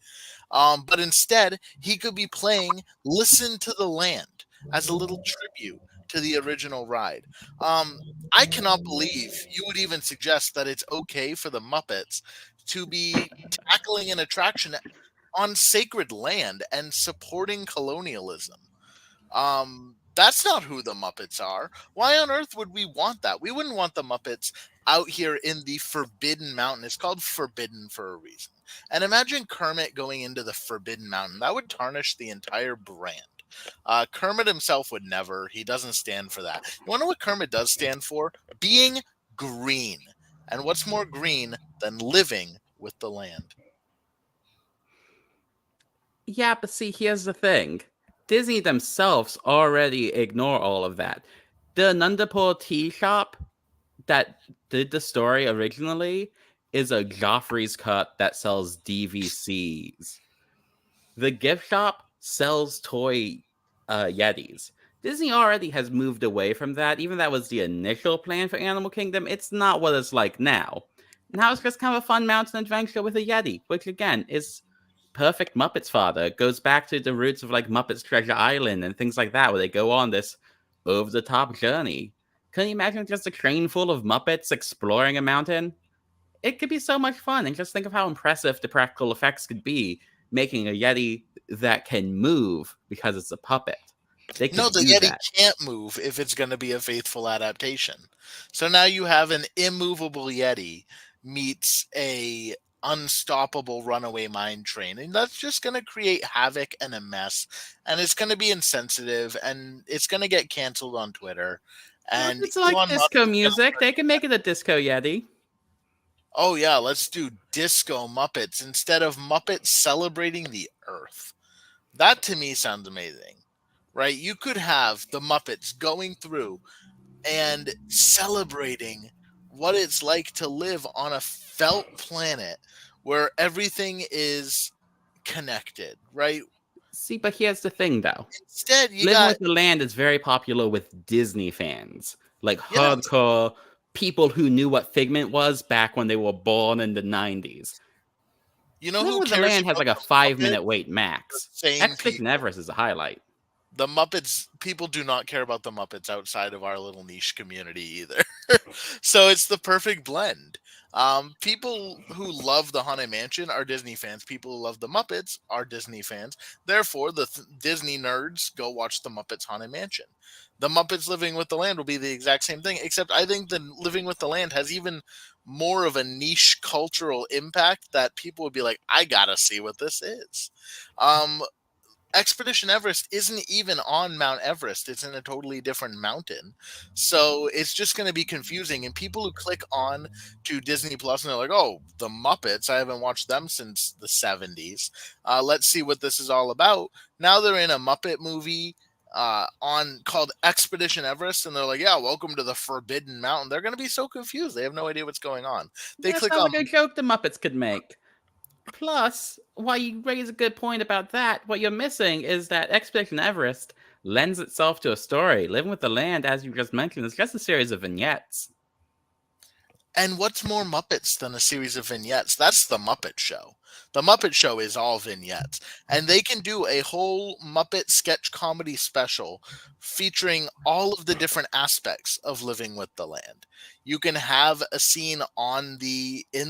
But instead, he could be playing Listen to the Land as a little tribute to the original ride. I cannot believe you would even suggest that it's okay for the Muppets to be tackling an attraction on sacred land and supporting colonialism. That's not who the Muppets are. Why on earth would we want that? We wouldn't want the Muppets out here in the Forbidden Mountain. It's called Forbidden for a reason. And imagine Kermit going into the Forbidden Mountain. That would tarnish the entire brand. Kermit himself would never. He doesn't stand for that. You want to know what Kermit does stand for? Being green. And what's more green than living with the land? Yeah, but see, here's the thing. Disney themselves already ignore all of that. The Nandapur tea shop that did the story originally is a Joffrey's Cut that sells DVCs. The gift shop sells toy Yetis. Disney already has moved away from that. Even that was the initial plan for Animal Kingdom. It's not what it's like now. Now it's just kind of a fun mountain adventure with a Yeti, which again is perfect Muppets fodder. It goes back to the roots of like Muppets Treasure Island and things like that, where they go on this over-the-top journey. Can you imagine just a train full of Muppets exploring a mountain? It could be so much fun, and just think of how impressive the practical effects could be making a Yeti that can move because it's a puppet. They could No, the do Yeti that. can't move if it's going to be a faithful adaptation. So now you have an immovable Yeti meets a unstoppable runaway mine train, and that's just going to create havoc and a mess, and it's going to be insensitive, and it's going to get canceled on Twitter. And It's like Elon Musk disco is gonna- music. They can make it a disco Yeti. Oh yeah, let's do disco Muppets instead of Muppets celebrating the Earth. That to me sounds amazing. Right? You could have the Muppets going through and celebrating what it's like to live on a felt planet where everything is connected, right? See, but here's the thing, though. Instead, you Living got with the Land is very popular with Disney fans, like Yeah. hardcore people who knew what Figment was back when they were born in the 90s. you know Living who with the cares Land has about like a the 5-minute Muppets? wait The max. same Expedition people. Everest is a highlight. The Muppets, people do not care about the Muppets outside of our little niche community either. So it's the perfect blend. People who love the Haunted Mansion are Disney fans. People who love the Muppets are Disney fans. Therefore, the Disney nerds go watch the Muppets Haunted Mansion. The Muppets Living with the Land will be the exact same thing, except I think the Living with the Land has even more of a niche cultural impact that people would be like, I gotta see what this is. Um, Expedition Everest isn't even on Mount Everest. It's in a totally different mountain. So it's just going to be confusing. And people who click on to Disney Plus and they're like, oh, the Muppets, I haven't watched them since the 70s. Let's see what this is all about. Now they're in a Muppet movie on called Expedition Everest. And they're like, yeah, welcome to the Forbidden Mountain. They're going to be so confused. They have no idea what's going on. They That click sounds on like a joke the Muppets could make. Plus, while you raise a good point about that, what you're missing is that Expedition Everest lends itself to a story. Living with the Land, as you just mentioned, is just a series of vignettes. And what's more Muppets than a series of vignettes? That's the Muppet Show. The Muppet Show is all vignettes. And they can do a whole Muppet sketch comedy special featuring all of the different aspects of living with the land. You can have a scene in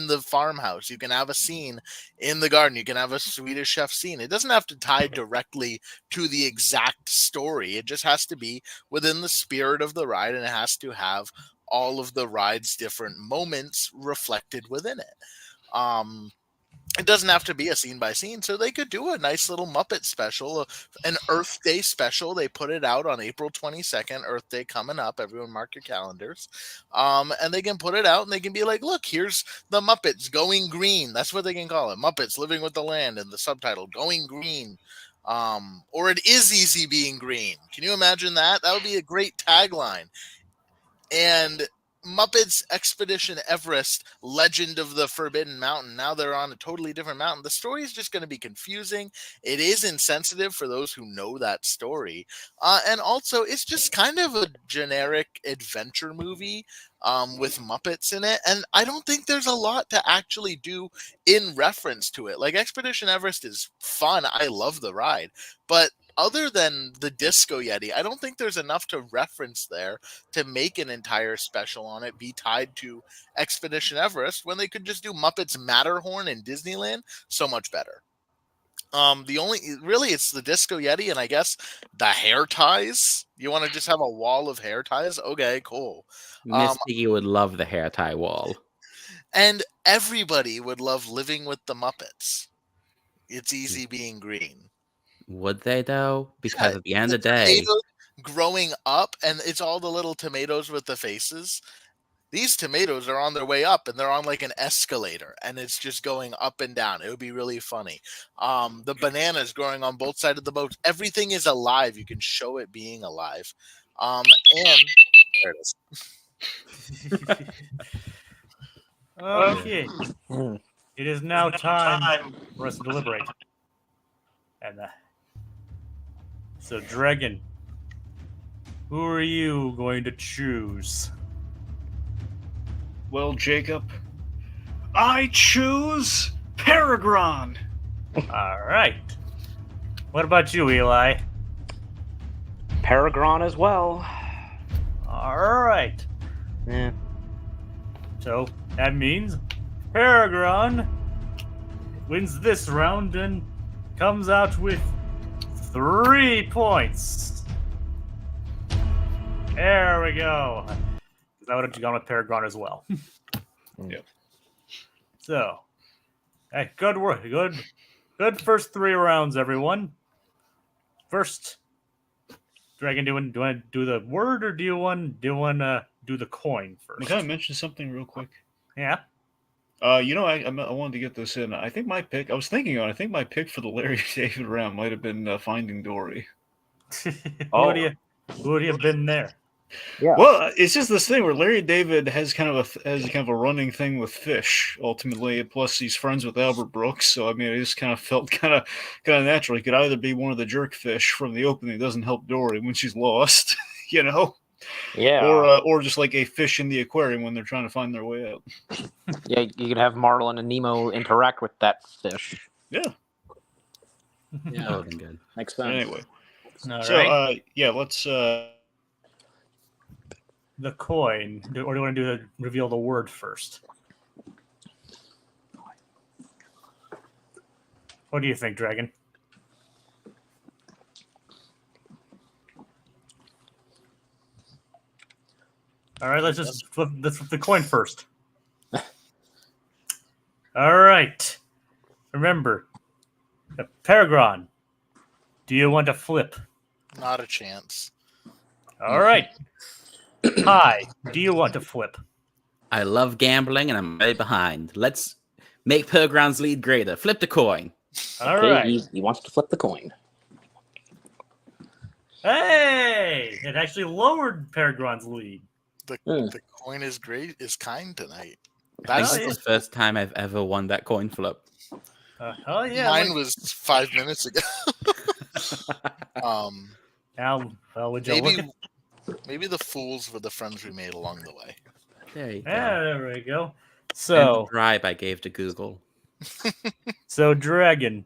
the farmhouse. You can have a scene in the garden. You can have a Swedish chef scene. It doesn't have to tie directly to the exact story. It just has to be within the spirit of the ride, and it has to have all of the ride's different moments reflected within it. It doesn't have to be a scene by scene, so they could do a nice little Muppet special, an Earth Day special. They put it out on April 22nd, Earth Day coming up. Everyone mark your calendars. And they can put it out and they can be like, look, here's the Muppets going green. That's what they can call it. Muppets Living with the Land, and the subtitle going green. Or it is easy being green. Can you imagine that? That would be a great tagline. And Muppets Expedition Everest, Legend of the Forbidden Mountain. Now they're on a totally different mountain. The story is just going to be confusing. It is insensitive for those who know that story. And also, it's just kind of a generic adventure movie with Muppets in it. And I don't think there's a lot to actually do in reference to it. Like, Expedition Everest is fun. I love the ride. But other than the Disco Yeti, I don't think there's enough to reference there to make an entire special on it be tied to Expedition Everest when they could just do Muppets Matterhorn in Disneyland so much better. It's the Disco Yeti and I guess the hair ties. You want to just have a wall of hair ties? Okay, cool. Miss Piggy would love the hair tie wall. And everybody would love living with the Muppets. It's easy being green. Would they though? Because at the end of the day, growing up, and it's all the little tomatoes with the faces. These tomatoes are on their way up, and they're on like an escalator, and it's just going up and down. It would be really funny. The bananas growing on both sides of the boat. Everything is alive. You can show it being alive. And there it is. Okay. It is now time for us to deliberate. And so, Dragon, who are you going to choose? Well, Jacob, I choose Pergron. All right. What about you, Eli? Pergron as well. All right. Yeah. So that means Pergron wins this round and comes out with 3 points. There we go. Because I would have gone with Pergron as well. Yep. So, hey, good work. Good first 3 rounds, everyone. First, Dragon, do you want to do the word or do you want to do the coin first? Can I mention something real quick? Yeah. I wanted to get this in. I think my pick for the Larry David round might have been Finding Dory. Who would you have been there? Yeah. Well, it's just this thing where Larry David has kind of a running thing with fish. Ultimately, plus he's friends with Albert Brooks, so I mean, it just kind of felt kind of natural. He could either be one of the jerk fish from the opening that doesn't help Dory when she's lost, Yeah. or just like a fish in the aquarium when they're trying to find their way out. Yeah, you could have Marlin and Nemo interact with that fish. Yeah. yeah, that would have been good. Makes sense. Anyway, All so right. let's. The coin, or do you want to reveal the word first? What do you think, Dragon? All right, let's flip the coin first. All right. Remember, Pergron, do you want to flip? Not a chance. All right. Hi, do you want to flip? I love gambling and I'm way behind. Let's make Pergron's lead greater. Flip the coin. All Okay, right. he wants to flip the coin. Hey! It actually lowered Pergron's lead. The coin is great. Is kind tonight. I think Oh, it's yeah. the first time I've ever won that coin flip. Oh, yeah. Mine was 5 minutes ago. Now, would you look at... Maybe the fools were the friends we made along the way. There you go. Yeah, there we go. And So, the bribe I gave to Google. so Dragon,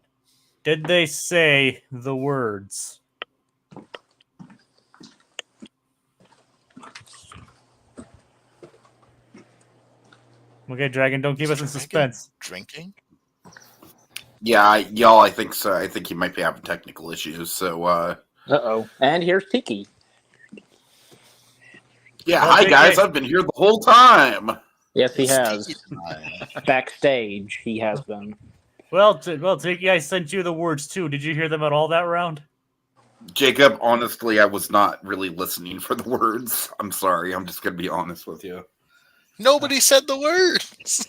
did they say the words? Okay, Dragon, don't keep us in suspense. Drinking? Yeah, y'all, I think so. I think he might be having technical issues. So, Uh-oh. And here's Tiki. yeah, Well, hi JK. guys. I've been here the whole time. Yes, he It's has. Tiki tonight. Backstage, he has been. Well, Tiki, I sent you the words too. Did you hear them at all that round? Jacob, honestly, I was not really listening for the words. I'm sorry. I'm just gonna be honest with you. Nobody said the words.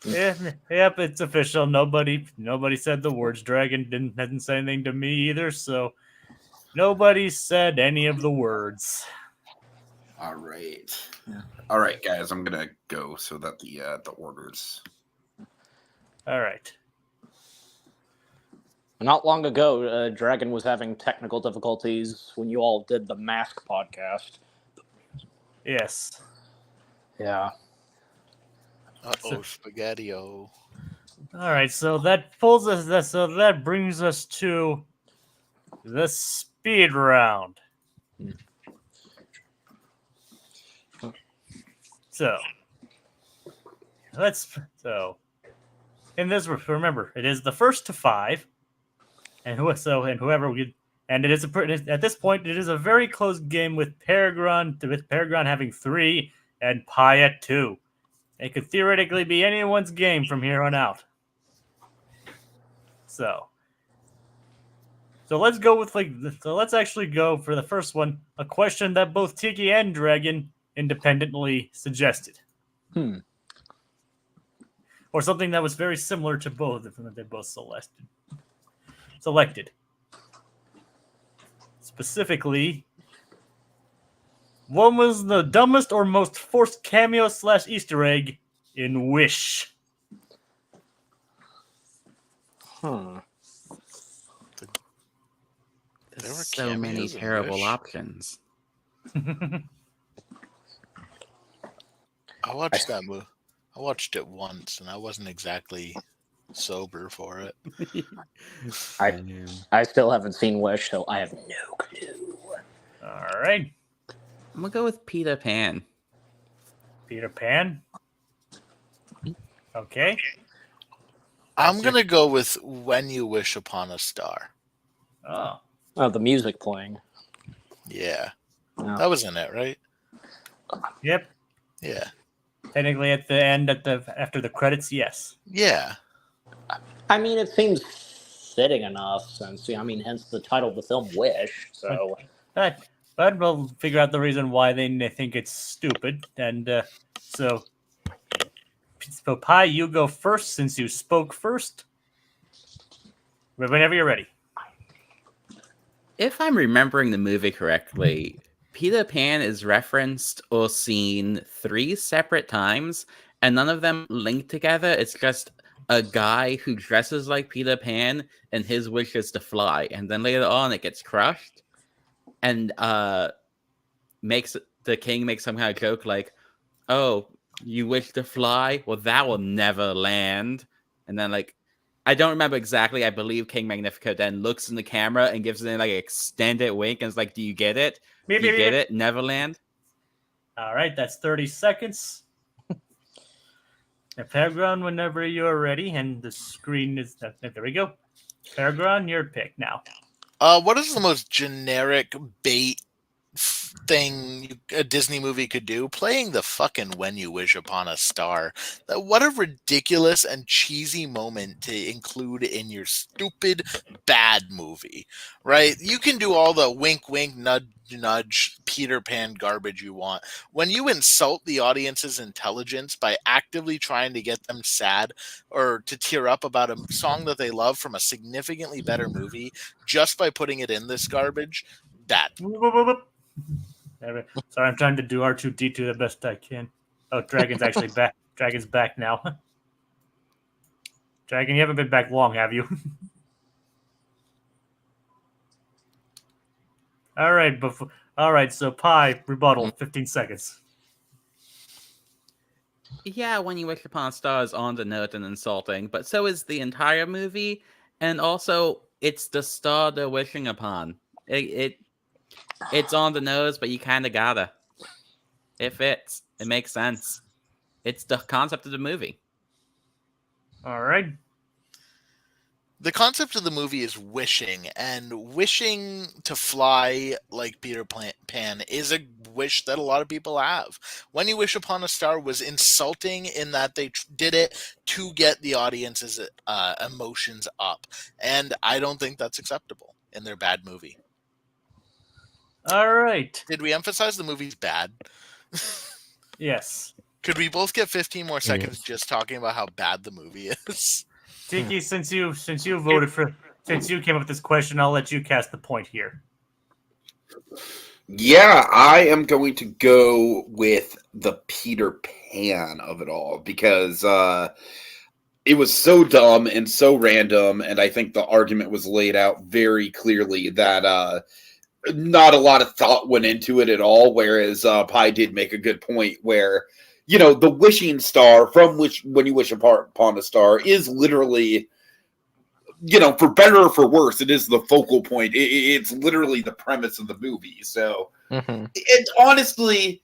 Yeah, yep, it's official. Nobody said the words. Dragon didn't say anything to me either, so nobody said any of the words. All right. Yeah. All right, guys. I'm gonna go so that the orders. All right. Not long ago, Dragon was having technical difficulties when you all did the Mask podcast. Yes. Yeah. Uh-oh, spaghetti-o. All right. So that pulls us. So that brings us to the speed round. So in this, remember, it is the first to 5, and whoever we, and it is at this point it is a very close game with Pergron having 3 and Pi at 2. It could theoretically be anyone's game from here on out. So let's go with let's actually go for the first one, a question that both Tiki and Dragon independently suggested. Or something that was very similar to both of them that they both selected. Specifically, what was the dumbest or most forced cameo / Easter egg in Wish? There's There were so many cameos in terrible Wish. options. I watched that movie. I watched it once, and I wasn't exactly sober for it. I still haven't seen Wish, so I have no clue. All right. I'm gonna go with Peter Pan. Peter Pan. Okay. I'm gonna go with When You Wish Upon a Star. Oh. Oh, the music playing. Yeah, Oh. that was in it, right? Yep. Yeah, Technically, at the end, after the credits, yes. yeah. I mean, it seems fitting enough since, hence the title of the film, Wish. So, But we'll figure out the reason why they think it's stupid. And so Pi, you go first since you spoke first. Whenever you're ready. If I'm remembering the movie correctly, Peter Pan is referenced or seen 3 separate times, and none of them linked together. It's just a guy who dresses like Peter Pan, and his wish is to fly. And then later on, it gets crushed, and the king makes some kind of joke like, "Oh, you wish to fly? Well, that will never land." And then I don't remember exactly. I believe King Magnifico then looks in the camera and gives it an extended wink and is like, "Do you get it? Do you get it? Neverland." All right, that's 30 seconds. Now, Pergron, whenever you're ready, and the screen is there. We go. Pergron, your pick now. What is the most generic bait thing a Disney movie could do? Playing the fucking When You Wish Upon a Star. What a ridiculous and cheesy moment to include in your stupid bad movie, right? You can do all the wink wink nudge nudge Peter Pan garbage you want. When you insult the audience's intelligence by actively trying to get them sad or to tear up about a song that they love from a significantly better movie just by putting it in this garbage, that. Sorry, I'm trying to do R2D2 the best I can. Oh, Dragon's actually back. Dragon's back now. Dragon, you haven't been back long, have you? All right, so Pi, rebuttal, 15 seconds. Yeah, When You Wish Upon a Star is on the note and insulting, but so is the entire movie, and also it's the star they're wishing upon. It's on the nose, but you kind of gotta. It fits. It makes sense. It's the concept of the movie. All right. The concept of the movie is wishing, and wishing to fly like Peter Pan is a wish that a lot of people have. When You Wish Upon a Star was insulting in that they did it to get the audience's emotions up, and I don't think that's acceptable in their bad movie. All right. Did we emphasize the movie's bad? Yes. Could we both get 15 more seconds just talking about how bad the movie is? Tiki, since you came up with this question, I'll let you cast the point here. Yeah, I am going to go with the Peter Pan of it all because it was so dumb and so random, and I think the argument was laid out very clearly that not a lot of thought went into it at all. Whereas Pi did make a good point where, the wishing star from which when you wish upon a star is literally, for better or for worse, it is the focal point. It's literally the premise of the movie. So, and honestly,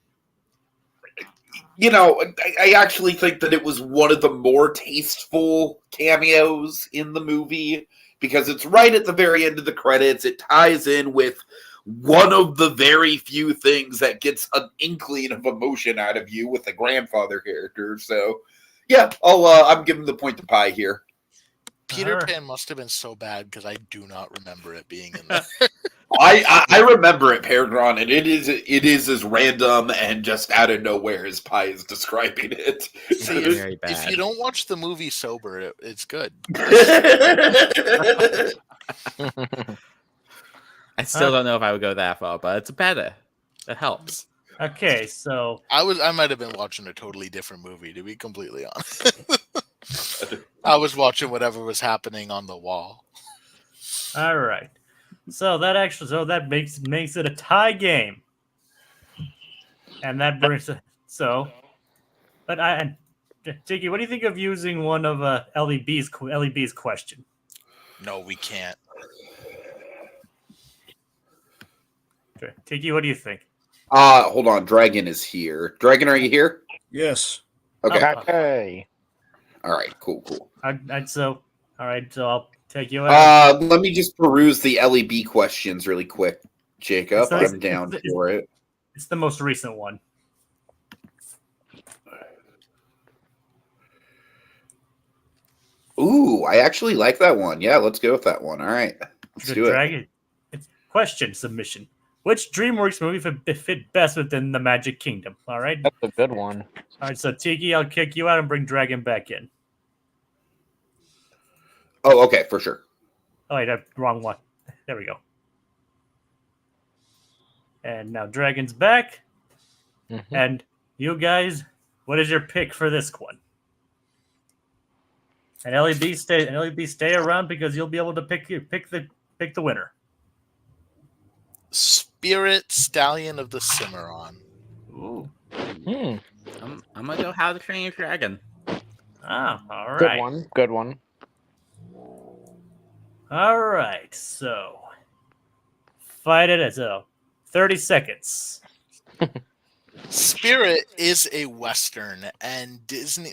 I actually think that it was one of the more tasteful cameos in the movie because it's right at the very end of the credits. It ties in with one of the very few things that gets an inkling of emotion out of you with the grandfather character. So, yeah, I'm giving the point to Pi here. Peter Pan must have been so bad because I do not remember it being in there. I remember it, Pergron, and it is as random and just out of nowhere as Pi is describing it. See, Very bad. if you don't watch the movie sober, it's good. I still don't know if I would go that far, but it's better. It helps. Okay, so I might have been watching a totally different movie, to be completely honest. I was watching whatever was happening on the wall. all right. So that makes it a tie game. And that brings it Tiki, what do you think of using one of LEB's question? No, we can't. Okay. Tiki, what do you think? Hold on. Dragon is here. Dragon, are you here? Yes. Okay. Okay. All right. Cool. All right, so I'll take you out. Let me just peruse the LEB questions really quick, Jacob. It's- I'm down it's- for it. It's the most recent one. Ooh, I actually like that one. Yeah, let's go with that one. All right. Let's do it. Dragon. It's question submission. Which DreamWorks movie fit best within the Magic Kingdom? All right. That's a good one. All right, so Tiki, I'll kick you out and bring Dragon back in. Oh, okay, for sure. Oh, wait, wrong one. There we go. And now Dragon's back. And you guys, what is your pick for this one? And LEB stay around because you'll be able to pick the winner. Spirit Stallion of the Cimarron. Ooh. I'm gonna go How to Train Your Dragon. Ah, all Good right. one. Good one. All right. So fight it as 30 seconds. Spirit is a Western, and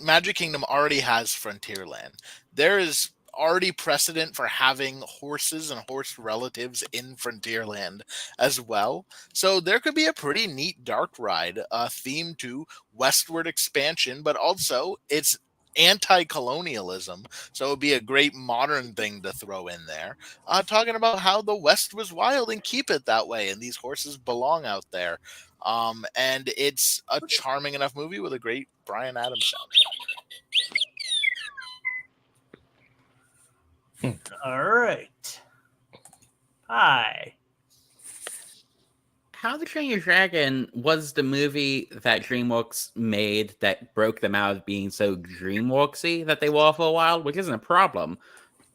Magic Kingdom already has Frontierland. There is already precedent for having horses and horse relatives in Frontierland as well. So there could be a pretty neat dark ride themed to westward expansion, but also it's anti-colonialism. So it would be a great modern thing to throw in there. Talking about how the West was wild and keep it that way, and these horses belong out there. And it's a charming enough movie with a great Bryan Adams soundtrack. All right. Hi. How to Train Your Dragon was the movie that DreamWorks made that broke them out of being so DreamWorksy that they were for a while, which isn't a problem,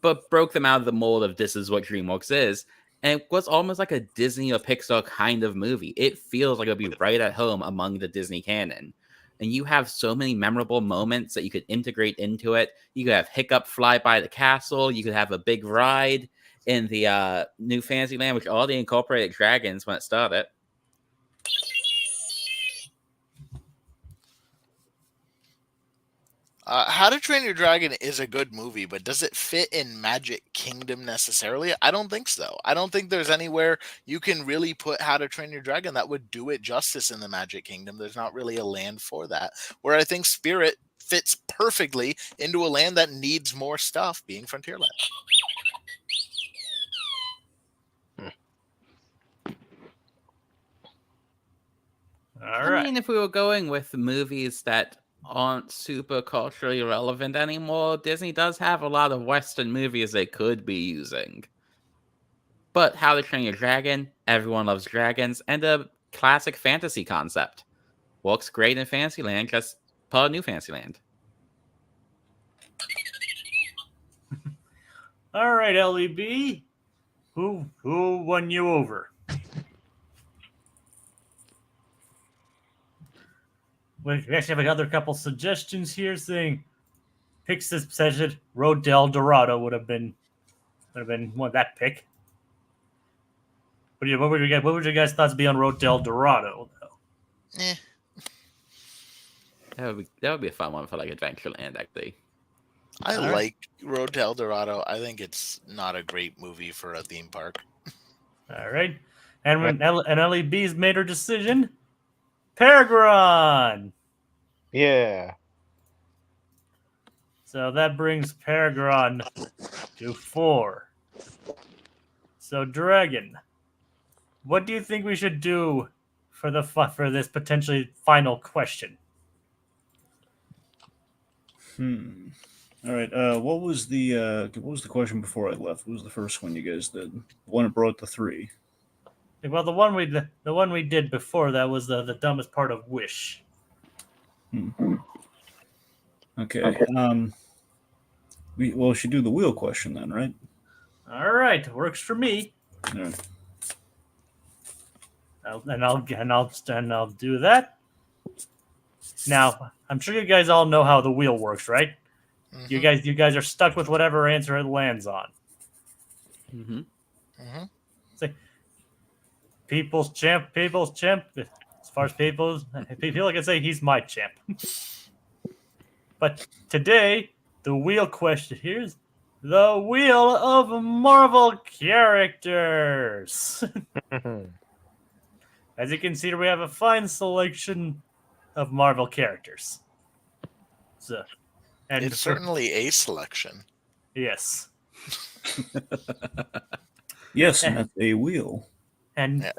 but broke them out of the mold of this is what DreamWorks is. And it was almost like a Disney or Pixar kind of movie. It feels like it'll be right at home among the Disney canon. And you have so many memorable moments that you could integrate into it. You could have Hiccup fly by the castle. You could have a big ride in the new Fantasyland, which already incorporated dragons when it started. How to Train Your Dragon is a good movie, but does it fit in Magic Kingdom necessarily? I don't think so. I don't think there's anywhere you can really put How to Train Your Dragon that would do it justice in the Magic Kingdom. There's not really a land for that. Where I think Spirit fits perfectly into a land that needs more stuff, being Frontierland. All right. I mean, if we were going with movies that aren't super culturally relevant anymore, Disney does have a lot of Western movies they could be using. But How to Train Your Dragon, everyone loves dragons, and a classic fantasy concept. Works great in Fantasyland, just part of New Fantasyland. All right, LEB. Who won you over? We actually have another couple suggestions here saying Pixar said Road to El Dorado would have been that pick. What would your guys' thoughts be on Road to El Dorado though? Eh. That would be a fun one for like Adventureland, actually. I All right. like Road to El Dorado. I think it's not a great movie for a theme park. All right, and when LEB's made her decision, Pergron. Yeah. So that brings Pergron to 4. So Dragon, what do you think we should do for this potentially final question? All right. What was the question before I left? What was the first one you guys did? The one that brought the 3. Well, the one we did before that was the dumbest part of Wish. Okay. We should do the wheel question then, right? All right, works for me. All right. I'll do that. Now, I'm sure you guys all know how the wheel works, right? Mhm. You guys are stuck with whatever answer it lands on. Mm-hmm. Mhm. People's champ. As far as people can say, he's my champ. But today, the wheel question here's the wheel of Marvel characters. As you can see, we have a fine selection of Marvel characters. So, and It's certainly a selection. yes, Yes, and that's a wheel. and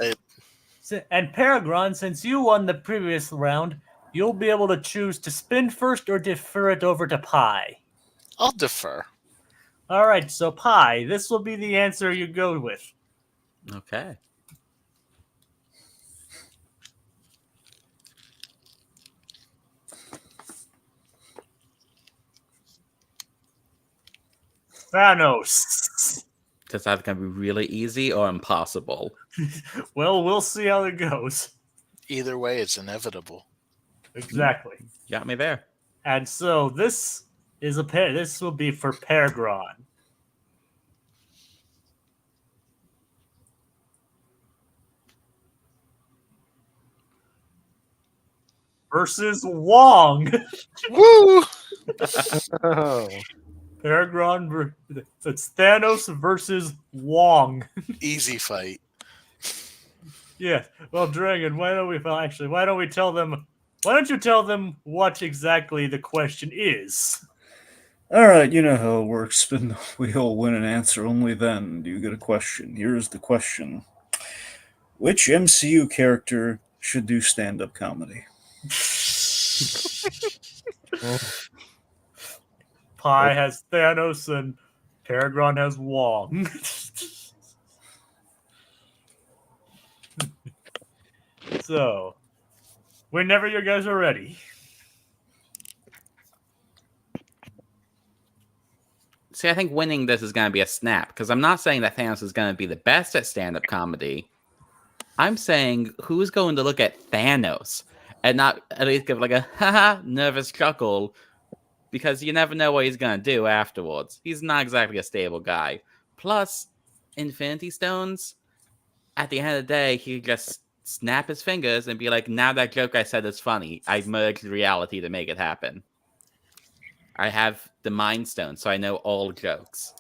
Yeah, and Pergron, since you won the previous round, you'll be able to choose to spin first or defer it over to Pi. I'll defer. All right, so Pi, this will be the answer you go with. Okay. Thanos. Is that going to be really easy or impossible? Well, we'll see how it goes. Either way, it's inevitable. Exactly. Got me there. And so this is this will be for Pergron. Versus Wong. Woo! Oh. Pergron. It's Thanos versus Wong. Easy fight. Yeah. Well, Dragon, why don't we tell them? Why don't you tell them what exactly the question is? All right, you know how it works. Spin the wheel, win an answer. Only then do you get a question. Here's the question: which MCU character should do stand-up comedy? Pi has Thanos and Pergron has Wong. So, whenever you guys are ready. See, I think winning this is going to be a snap, because I'm not saying that Thanos is going to be the best at stand-up comedy. I'm saying who's going to look at Thanos and not at least give like a haha nervous chuckle, because you never know what he's going to do afterwards. He's not exactly a stable guy. Plus, Infinity Stones, at the end of the day, he just snap his fingers and be like, now that joke I said is funny. I merged reality to make it happen. I have the Mind Stone, so I know all jokes.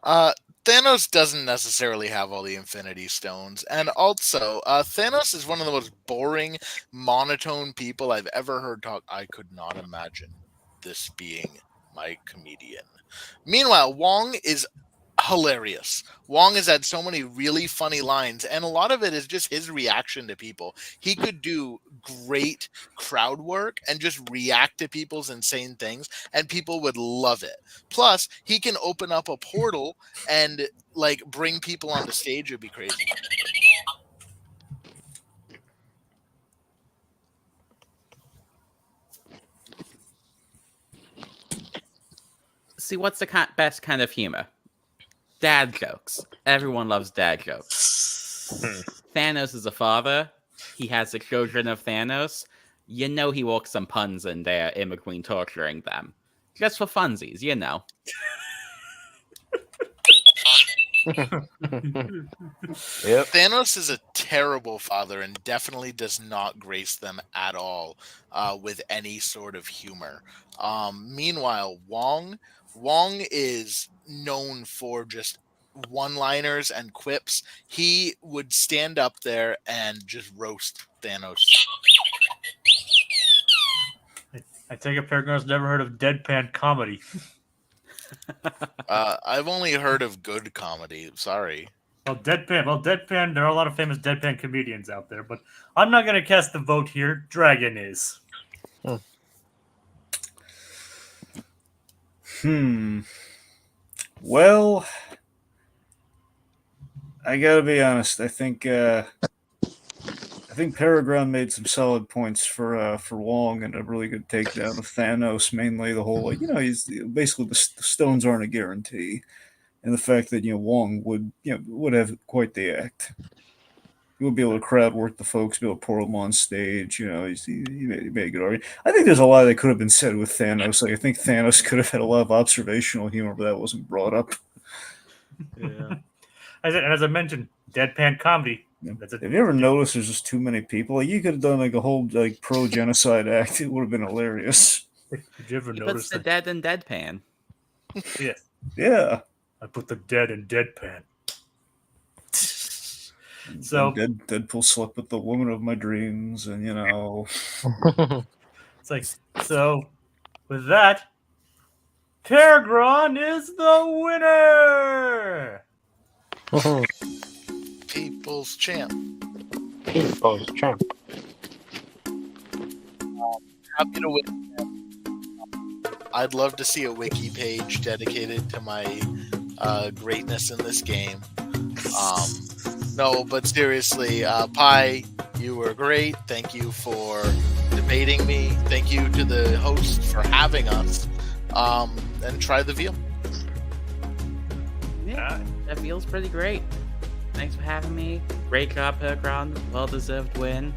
Thanos doesn't necessarily have all the Infinity Stones, and also Thanos is one of the most boring, monotone people I've ever heard talk. I could not imagine this being my comedian. Meanwhile, Wong is hilarious. Wong has had so many really funny lines, and a lot of it is just his reaction to people. He could do great crowd work and just react to people's insane things, and people would love it. Plus, he can open up a portal and like bring people onto stage. It'd be crazy. See, what's the best kind of humor? Dad jokes. Everyone loves dad jokes. Thanos is a father. He has the children of Thanos. You know he walks some puns in there in between torturing them. Just for funsies, you know. Yep. Thanos is a terrible father and definitely does not grace them at all with any sort of humor. Meanwhile, Wong is known for just one-liners and quips. He would stand up there and just roast Thanos. I take it Pergron's never heard of deadpan comedy. I've only heard of good comedy. Sorry. Well, deadpan. There are a lot of famous deadpan comedians out there, but I'm not going to cast the vote here. Dragon is. Well, I gotta be honest. I think Pergron made some solid points for Wong and a really good takedown of Thanos. Mainly the whole he's basically the stones aren't a guarantee, and the fact that Wong would have quite the act. He would be able to crowd work the folks, be able to pour them on stage. He made a good argument. I think there's a lot that could have been said with Thanos. Like I think Thanos could have had a lot of observational humor, but that wasn't brought up. Yeah. As I mentioned, deadpan comedy. Have you ever noticed there's just too many people? Like you could have done like a whole like pro genocide act. It would have been hilarious. Did you ever He notice puts the dead in deadpan. Yeah. Yeah. I put the dead in deadpan. So Deadpool slept with the woman of my dreams, and it's like so. With that, Pergron is the winner. People's champ. People's champ. Happy to win. I'd love to see a wiki page dedicated to my greatness in this game. No, but seriously, Pi, you were great. Thank you for debating me. Thank you to the host for having us. And try the veal. Yeah, that feels pretty great. Thanks for having me. Great job, Pergron. Well-deserved win.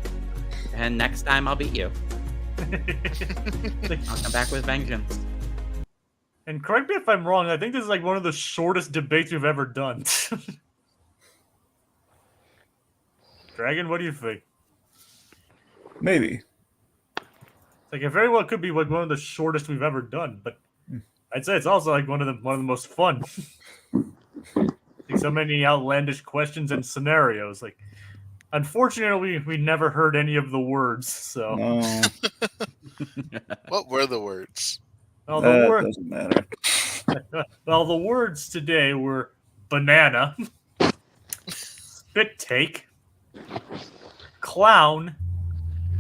And next time I'll beat you. I'll come back with vengeance. And correct me if I'm wrong, I think this is like one of the shortest debates we've ever done. Dragon, what do you think? maybe. Like it very well could be like one of the shortest we've ever done, but I'd say it's also like one of the most fun. Like so many outlandish questions and scenarios. Like, unfortunately, we never heard any of the words. So, No, What were the words? well, that doesn't matter. well, the words today were banana, spit take, clown,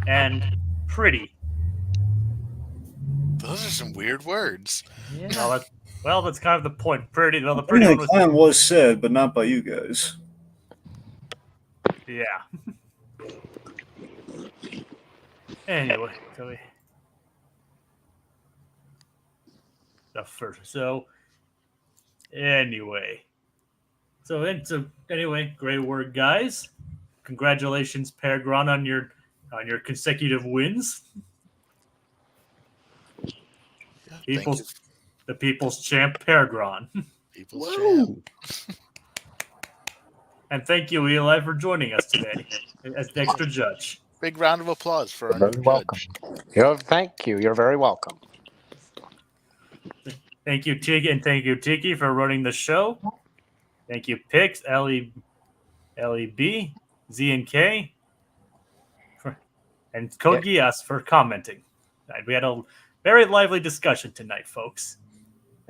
and pretty. Those are some weird words. Yeah. Well, that's kind of the point. Pretty. Well, the I pretty mean, one the was. clown was said, but not by you guys. Yeah. Anyway, so we. The first. So. Anyway. So anyway, great work, guys. Congratulations, Pergron, on your consecutive wins. Thank you. The people's champ, Pergron. People's champ. And thank you, Eli, for joining us today as the extra judge. Big round of applause for our Very new welcome. judge. Thank you. You're very welcome. Thank you, Tiki, and thank you, Tiki, for running the show. Thank you, Pix, LEB, Z and K, and Code Gias for commenting. We had a very lively discussion tonight, folks.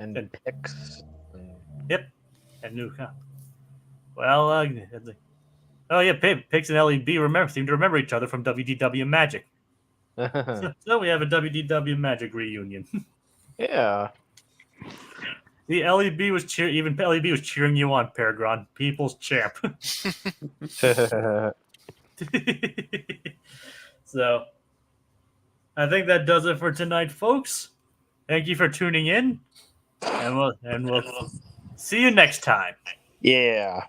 And picks. Yep. And new comp. Well, oh yeah, Pix and LEB seem to remember each other from WDW Magic. So we have a WDW Magic reunion. Yeah. The LEB was cheering you on, Pergron, people's champ. So, I think that does it for tonight, folks. Thank you for tuning in, and we'll see you next time. Yeah.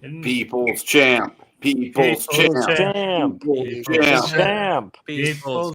People's champ. People's champ. Champ. People's champ. Champ. People's